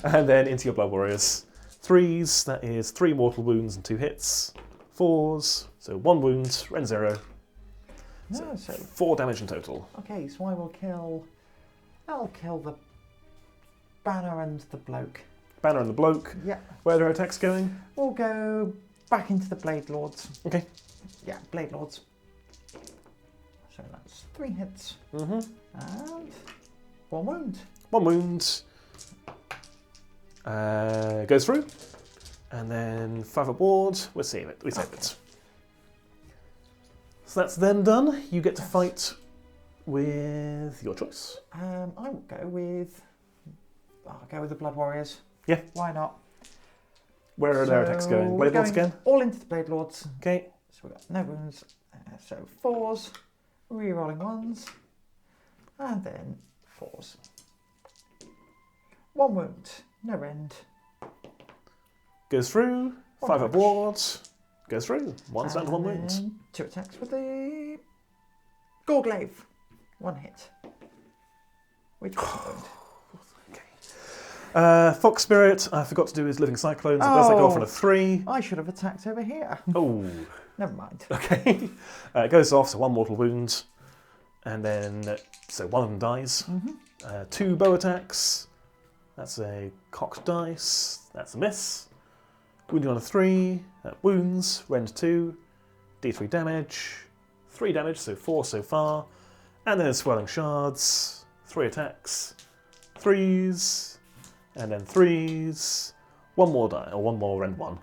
And then into your Blood Warriors. 3s, that is 3 mortal wounds and 2 hits. 4s, so 1 wound, rend 0. No, so 4 damage in total. okay, so I will kill. I'll kill the banner and the bloke. Banner and the bloke. Yeah. Where are their attacks going? We'll go back into the Blade Lords. Okay. Yeah, Blade Lords. So that's 3 hits. And 1 wound. 1 wound. Goes through. And then 5 up ward. We save it. So that's them done. You get to fight with your choice. I will go with. I'll go with the Blood Warriors. Yeah. Why not? Where are their attacks going? Blade Lords again? All into the Blade Lords. Okay. So we've got no wounds. So 4s, re-rolling 1s, and then 4s. 1 wound, no rend. Goes through. 5 up damage. wards. Goes through. 1's down to 1 And wound. then 2 attacks with the Gorecleaver. 1 hit. Which was a wound. Fox Spirit, I forgot to do his Living Cyclones. The Berserker off on a 3. I should have attacked over here. Oh. Never mind. Okay. It goes off, so 1 mortal wound. And then, so 1 of them dies. 2 bow attacks. That's a cocked dice. That's a miss. Wounding on a 3. That wounds. Rend 2. D3 damage. 3 damage, so 4 so far. And then Swirling Shards. 3 attacks. 3s. And then 3s. 1 more die, or 1 more rend 1.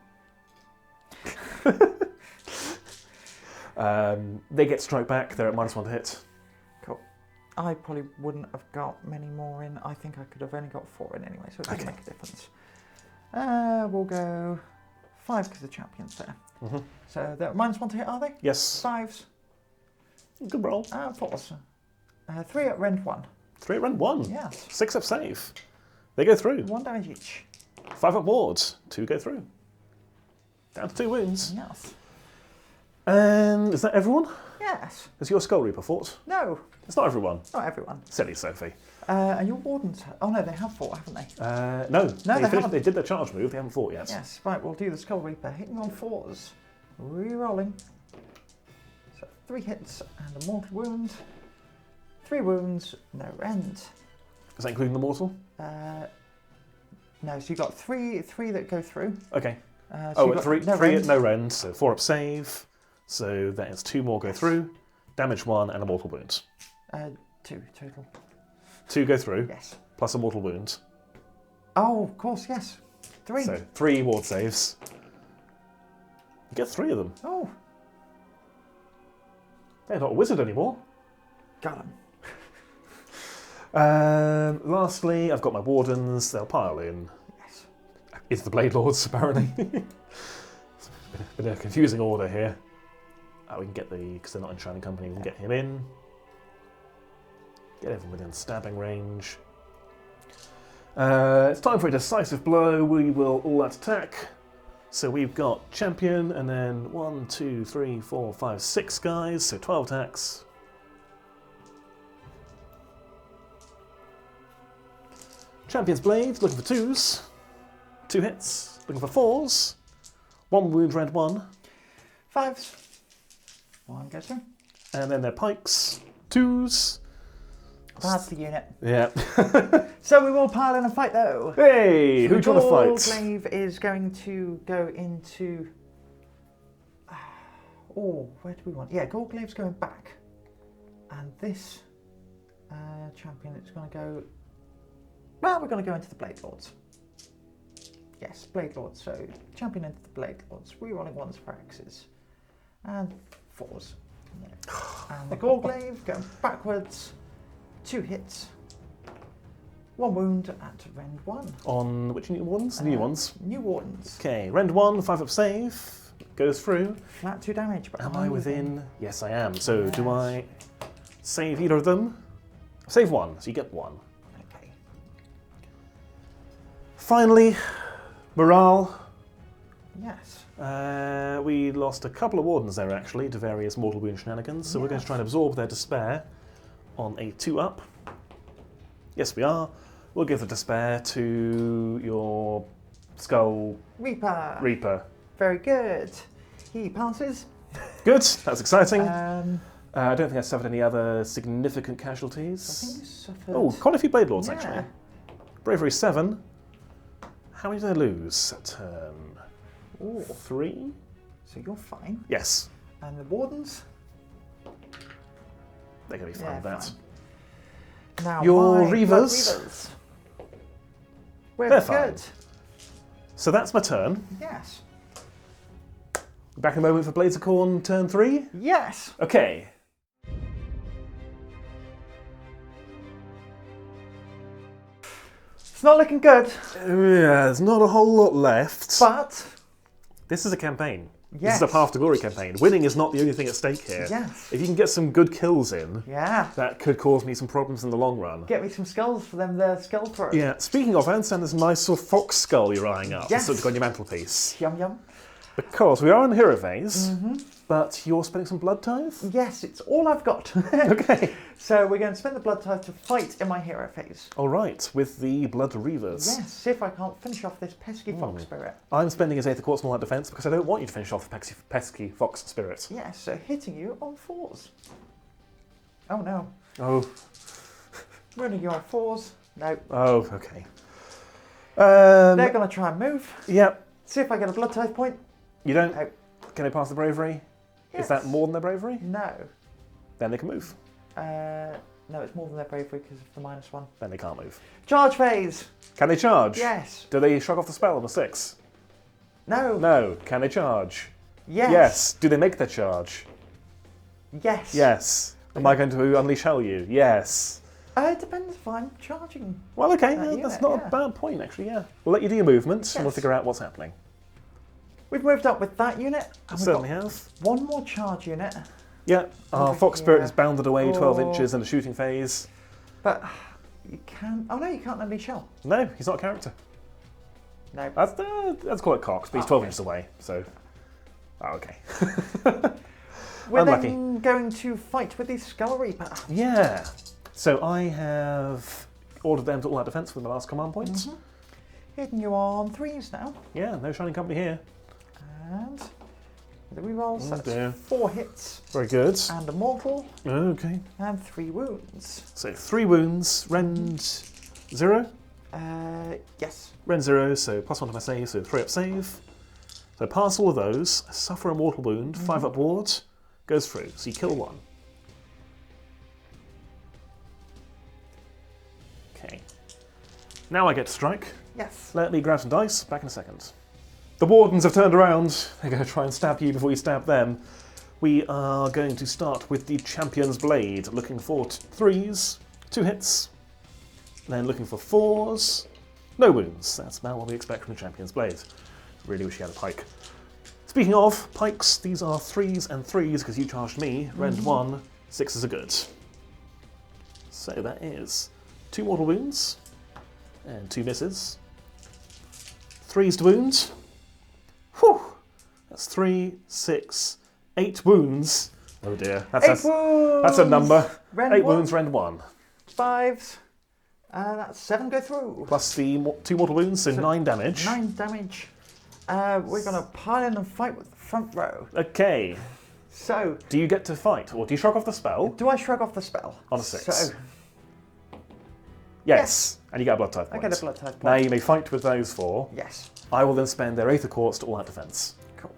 They get strike back. They're at -1 to hit. Cool. I probably wouldn't have got many more in. I think I could have only got 4 in anyway, so it doesn't make a difference. We'll go 5 because the champion's there. So they're at -1 to hit, are they? Yes. 5s. Good roll. 4s. 3 at rend 1. 3 at rend 1. Yes. 6 up save. They go through. 1 damage each. 5 up wards. 2 go through. Down to 2 wounds. Yes. And is that everyone? Yes. Is your Skullreaper fought? No. It's not everyone. Not everyone. Silly Sophie. And your Wardens... Oh no, they have fought, haven't they? No, they haven't. They did their charge move, they haven't fought yet. Yes, right, we'll do the Skullreaper. Hitting on 4s. Re-rolling. So 3 hits and a mortal wound. 3 wounds, no rend. Is that including the mortal? No, so you've got three that go through. Okay. So three at no rend, so 4 up save. So that is 2 more go through. Damage 1 and a mortal wound. 2 total. 2 go through. Yes. Plus a mortal wound. Oh, of course, yes. 3. So 3 ward saves. You get 3 of them. Oh. They're not a wizard anymore. Got him. Lastly, I've got my wardens. They'll pile in. Yes. It's the Blade Lords, apparently. It's been a confusing order here. We can get because they're not in Shining Company, we can get him in. Get everyone within stabbing range. It's time for a decisive blow. We will all out attack. So we've got champion, and then 1, 2, 3, 4, 5, 6 guys, so 12 attacks. Champion's blade, looking for 2s. 2 hits, looking for 4s. 1 wound, rend 1. 5s. 1 goes through. And then their pikes, 2s. That's the unit. Yeah. So we will pile in a fight though. Hey, who do you want to fight? Gorecleaver is going to go into... Oh, where do we want? Yeah, Gorecleaver's going back. And this champion is going to go... Well, we're going to go into the Blade Lords. Yes, Blade Lords. So champion into the Blade Lords. Rerolling 1s for axes. And 4s. And the Gorecleaver going backwards. 2 hits. 1 wound at rend 1. On which new ones? New ones. New Wardens. Okay, rend 1, 5 up save. Goes through. Flat 2 damage. But Am I within? Yes, I am. So yes. Do I save either of them? Save 1, so you get 1. Okay. Finally, morale. Yes. We lost a couple of Wardens there actually to various mortal wound shenanigans, so we're going to try and absorb their despair on a 2-up. Yes, we are. We'll give the despair to your Skullreaper. Very good. He passes. Good, that's exciting. I don't think I suffered any other significant casualties. I think you suffered... Oh, quite a few Blade Lords actually. Bravery 7. How many did I lose that turn? Ooh. 3? So you're fine. Yes. And the Wardens? They're going to be fine with that. Fine. Now your Reavers. We're They're good. Fine. So that's my turn. Yes. Back in a moment for Blades of Khorne, turn 3? Yes. Okay. It's not looking good. Yeah, there's not a whole lot left. But... This is a campaign. Yes. This is a Path to Glory campaign. Winning is not the only thing at stake here. Yes. If you can get some good kills in, yeah, that could cause me some problems in the long run. Get me some skulls for them, the skull throw. Yeah, speaking of, I understand there's a nice sort of fox skull you're eyeing up. Yes. It's on your mantelpiece. Yum yum. Because we are in the hero phase, but you're spending some blood tithe? Yes, it's all I've got. Okay. So we're going to spend the blood tithe to fight in my hero phase. All right, with the Bloodreavers. Yes, see if I can't finish off this pesky fox spirit. I'm spending his Aether Quartz Light Defense because I don't want you to finish off the pesky fox spirit. Yes, so hitting you on 4s. Oh no. Oh. Running you on 4s. No. Oh, okay. They're going to try and move. Yep. See if I get a blood tithe point. You don't? No. Can they pass the bravery? Yes. Is that more than their bravery? No. Then they can move. No, it's more than their bravery because of the -1. Then they can't move. Charge phase! Can they charge? Yes. Do they shrug off the spell on a 6? No. No. Can they charge? Yes. Yes. Do they make their charge? Yes. Yes. Am I going to unleash hell you? Yes. It depends if I'm charging. Well, okay. Unit, That's not a bad point, actually, yeah. We'll let you do your movement and we'll figure out what's happening. We've moved up with that unit. And Certainly we've got have. one more charge unit. Yeah, our Fox Spirit is bounded away 12 inches in the shooting phase. But you can... Oh no, you can't unleash hell. No, he's not a character. No. That's quite cocked, but he's 12 inches away, so... Oh, okay. We're Unlucky. then going to fight with the Skullreaper. Yeah. So I have ordered them to all out defense with my last command point. Hitting you on 3s now. Yeah, no Shining Company here. And the rerolls, Oh, that's dear. 4 hits. Very good. And a mortal. Okay. And 3 wounds. So 3 wounds, rend 0. Yes. Rend 0, so +1 to my save, so 3 up save. So pass all of those, suffer a mortal wound, 5 up ward, goes through. So you kill 1. Okay. Now I get to strike. Yes. Let me grab some dice, back in a second. The wardens have turned around. They're going to try and stab you before you stab them. We are going to start with the Champion's Blade, looking for 3s, 2 hits. Then looking for 4s, no wounds. That's about what we expect from the Champion's Blade. Really wish he had a pike. Speaking of pikes, these are 3s and 3s because you charged me. Rend 1, 6s are good. So that is 2 mortal wounds and 2 misses. 3s to wound. Whew! That's 3, 6, 8 wounds. Oh dear, that's a number. Rend 8 1. wounds, rend 1. 5s. That's 7 go through. Plus the 2 mortal wounds, so 9 damage. 9 damage. We're going to pile in and fight with the front row. Okay. So, Do you get to fight, or do you shrug off the spell? do I shrug off the spell? On a 6. So, Yes. And you get a blood type point. I get a blood type Now point. you may fight with those 4. Yes. I will then spend their Aether Quartz to all out defense. Cool.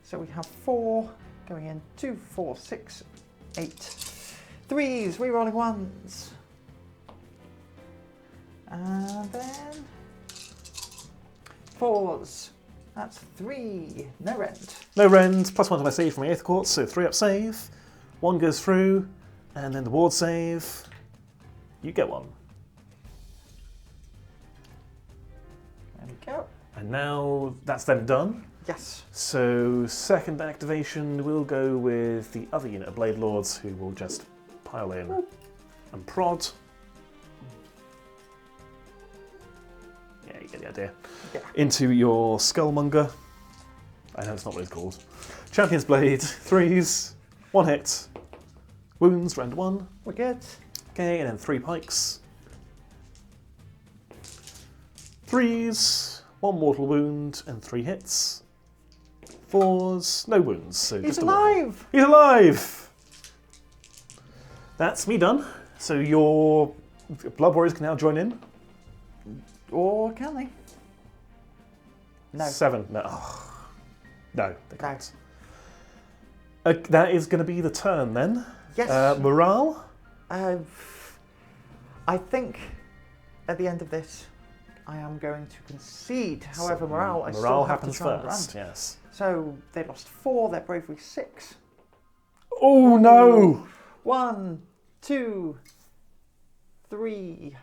So we have 4 going in. 2, 4, 6, 8. 3s, rerolling 1s. And then 4s. That's 3. No rend. No rend, +1 to my save from my Aether Quartz, so 3 up save. 1 goes through, and then the ward save. You get 1. There we go. And now that's then done. Yes. So second activation, we'll go with the other unit of Blade Lords who will just pile in and prod. Yeah, you get the idea. Yeah. Into your Skullmonger. I know it's not what it's called. Champion's Blade, 3s, 1 hit, wounds, rend 1. We're good. Okay, and then 3 pikes. 3s, 1 mortal wound, and 3 hits. 4s, no wounds, so He's just a 1. alive! He's alive! That's me done. So your Blood Warriors can now join in. Or can they? No. 7. No. Oh. No, they No. can't. That is going to be the turn then. Yes. Morale? I think at the end of this, I am going to concede. However, morale, I still Morale have to happens try and first, run. yes. So they lost 4, their bravery 6. Oh no! 1, 2, 3.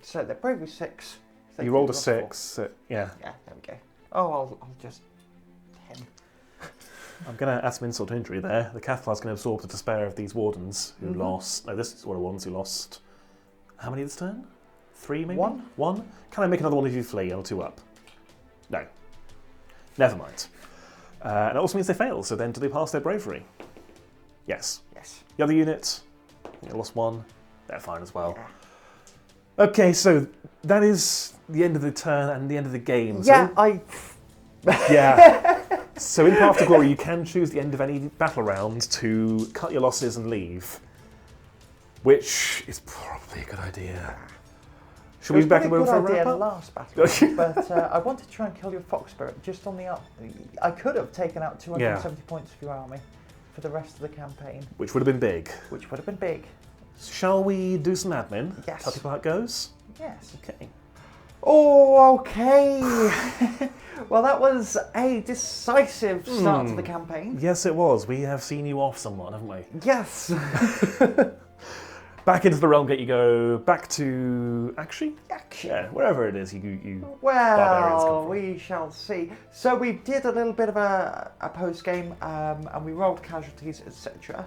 So their bravery 6. So You rolled a they lost 4. 6. Yeah. Yeah, there we go. Oh, I'll just him. I'm going to add some insult to injury there. The Cathlar's going to absorb the despair of these Wardens who lost... No, this is one of the Wardens who lost... How many this turn? 3 maybe? 1. 1? Can I make another one if you flee or 2 up? No. Never mind. And it also means they fail, so then do they pass their bravery? Yes. Yes. The other unit, they lost 1. They're fine as well. Yeah. Okay, so that is the end of the turn and the end of the game. Yeah, So, yeah. So in Path to Glory, you can choose the end of any battle round to cut your losses and leave, which is probably a good idea. Should we be back in the room for a wrap up? Last battle, but I wanted to try and kill your Fox Spirit just on the up. I could have taken out 270 points of your army for the rest of the campaign, Which would have been big. which would have been big. Shall we do some admin? Yes. Tell people how it goes? Yes. Okay. Oh, okay. Well, that was a decisive start to the campaign. Yes, it was. We have seen you off somewhat, haven't we? Yes. Back into the Realm Gate you go. Back to Actually? Actually. Yeah, wherever it is you barbarians come Well, from. we shall see. So we did a little bit of a post-game and we rolled casualties, etc.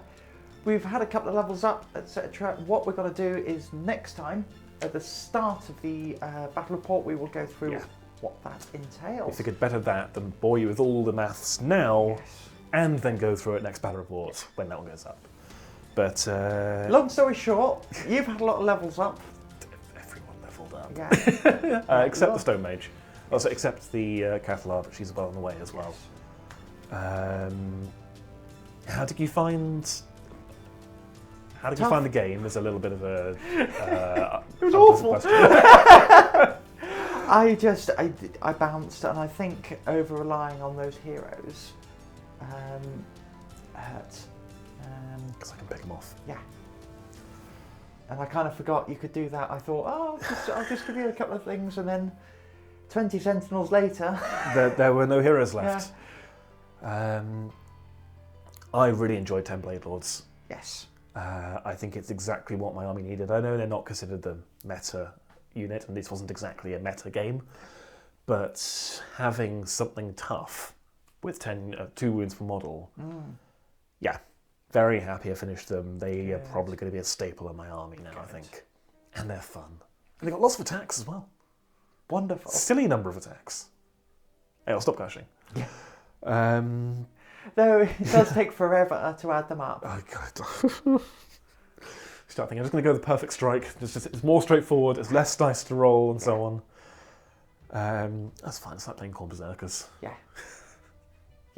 We've had a couple of levels up, etc. What we're going to do is next time, at the start of the battle report, we will go through what that We entails. figured better that than bore you with all the maths now. Yes. and then go through it next battle report when that one goes up. But long story short, you've had a lot of levels up. Everyone leveled up. Yeah. Except the Stonemage. Also, except the Cathalar, but she's well on the way as well. How did you find the game? Is a little bit of a it was awful. I bounced, and I think over relying on those heroes hurt. Because I can pick them off. Yeah. And I kind of forgot you could do that. I thought, I'll just give you a couple of things, and then 20 Sentinels later, there were no heroes left. Yeah. I really enjoyed 10 Blade Lords. Yes. I think it's exactly what my army needed. I know they're not considered the meta unit, and this wasn't exactly a meta game, but having something tough with 2 wounds per model, yeah, very happy I finished them. They are probably going to be a staple in my army now, I think. And they're fun. And they've got lots of attacks as well. Wonderful. Silly number of attacks. Hey, I'll stop gushing. Yeah. Though it does take forever to add them up. Oh, God. Start thinking, I'm just going to go with the perfect strike. It's more straightforward, it's less dice to roll, and so on. That's fine, it's like playing Khorne Berserkers. Yeah.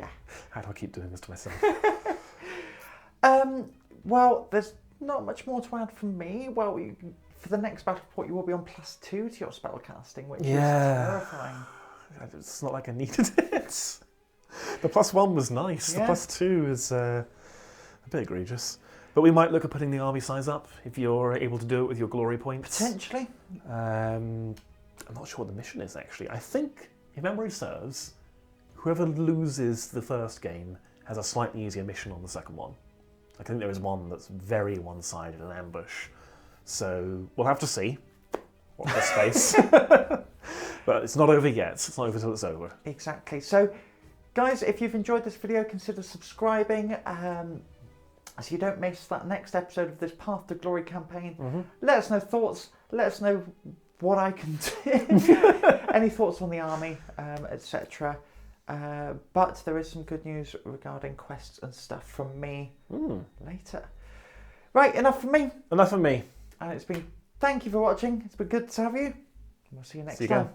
Yeah. How do I keep doing this to myself? Well, there's not much more to add from me. Well, for the next battle report, you will be on +2 to your spellcasting, which is terrifying. It's not like I needed it. The +1 was nice. The +2 is a bit egregious. But we might look at putting the army size up if you're able to do it with your glory points. Potentially. I'm not sure what the mission is, actually. I think, if memory serves, whoever loses the first game has a slightly easier mission on the second one. I think there is one that's very one-sided, an ambush. So we'll have to see. Watch this space. But it's not over yet. It's not over till it's over. Exactly. So, guys, if you've enjoyed this video, consider subscribing so you don't miss that next episode of this Path to Glory campaign. Let us know thoughts. Let us know what I can do. Any thoughts on the army, etc. But there is some good news regarding quests and stuff from me later. Right, enough from me. Enough from me. And it's been, thank you for watching. It's been good to have you. And we'll see you next time.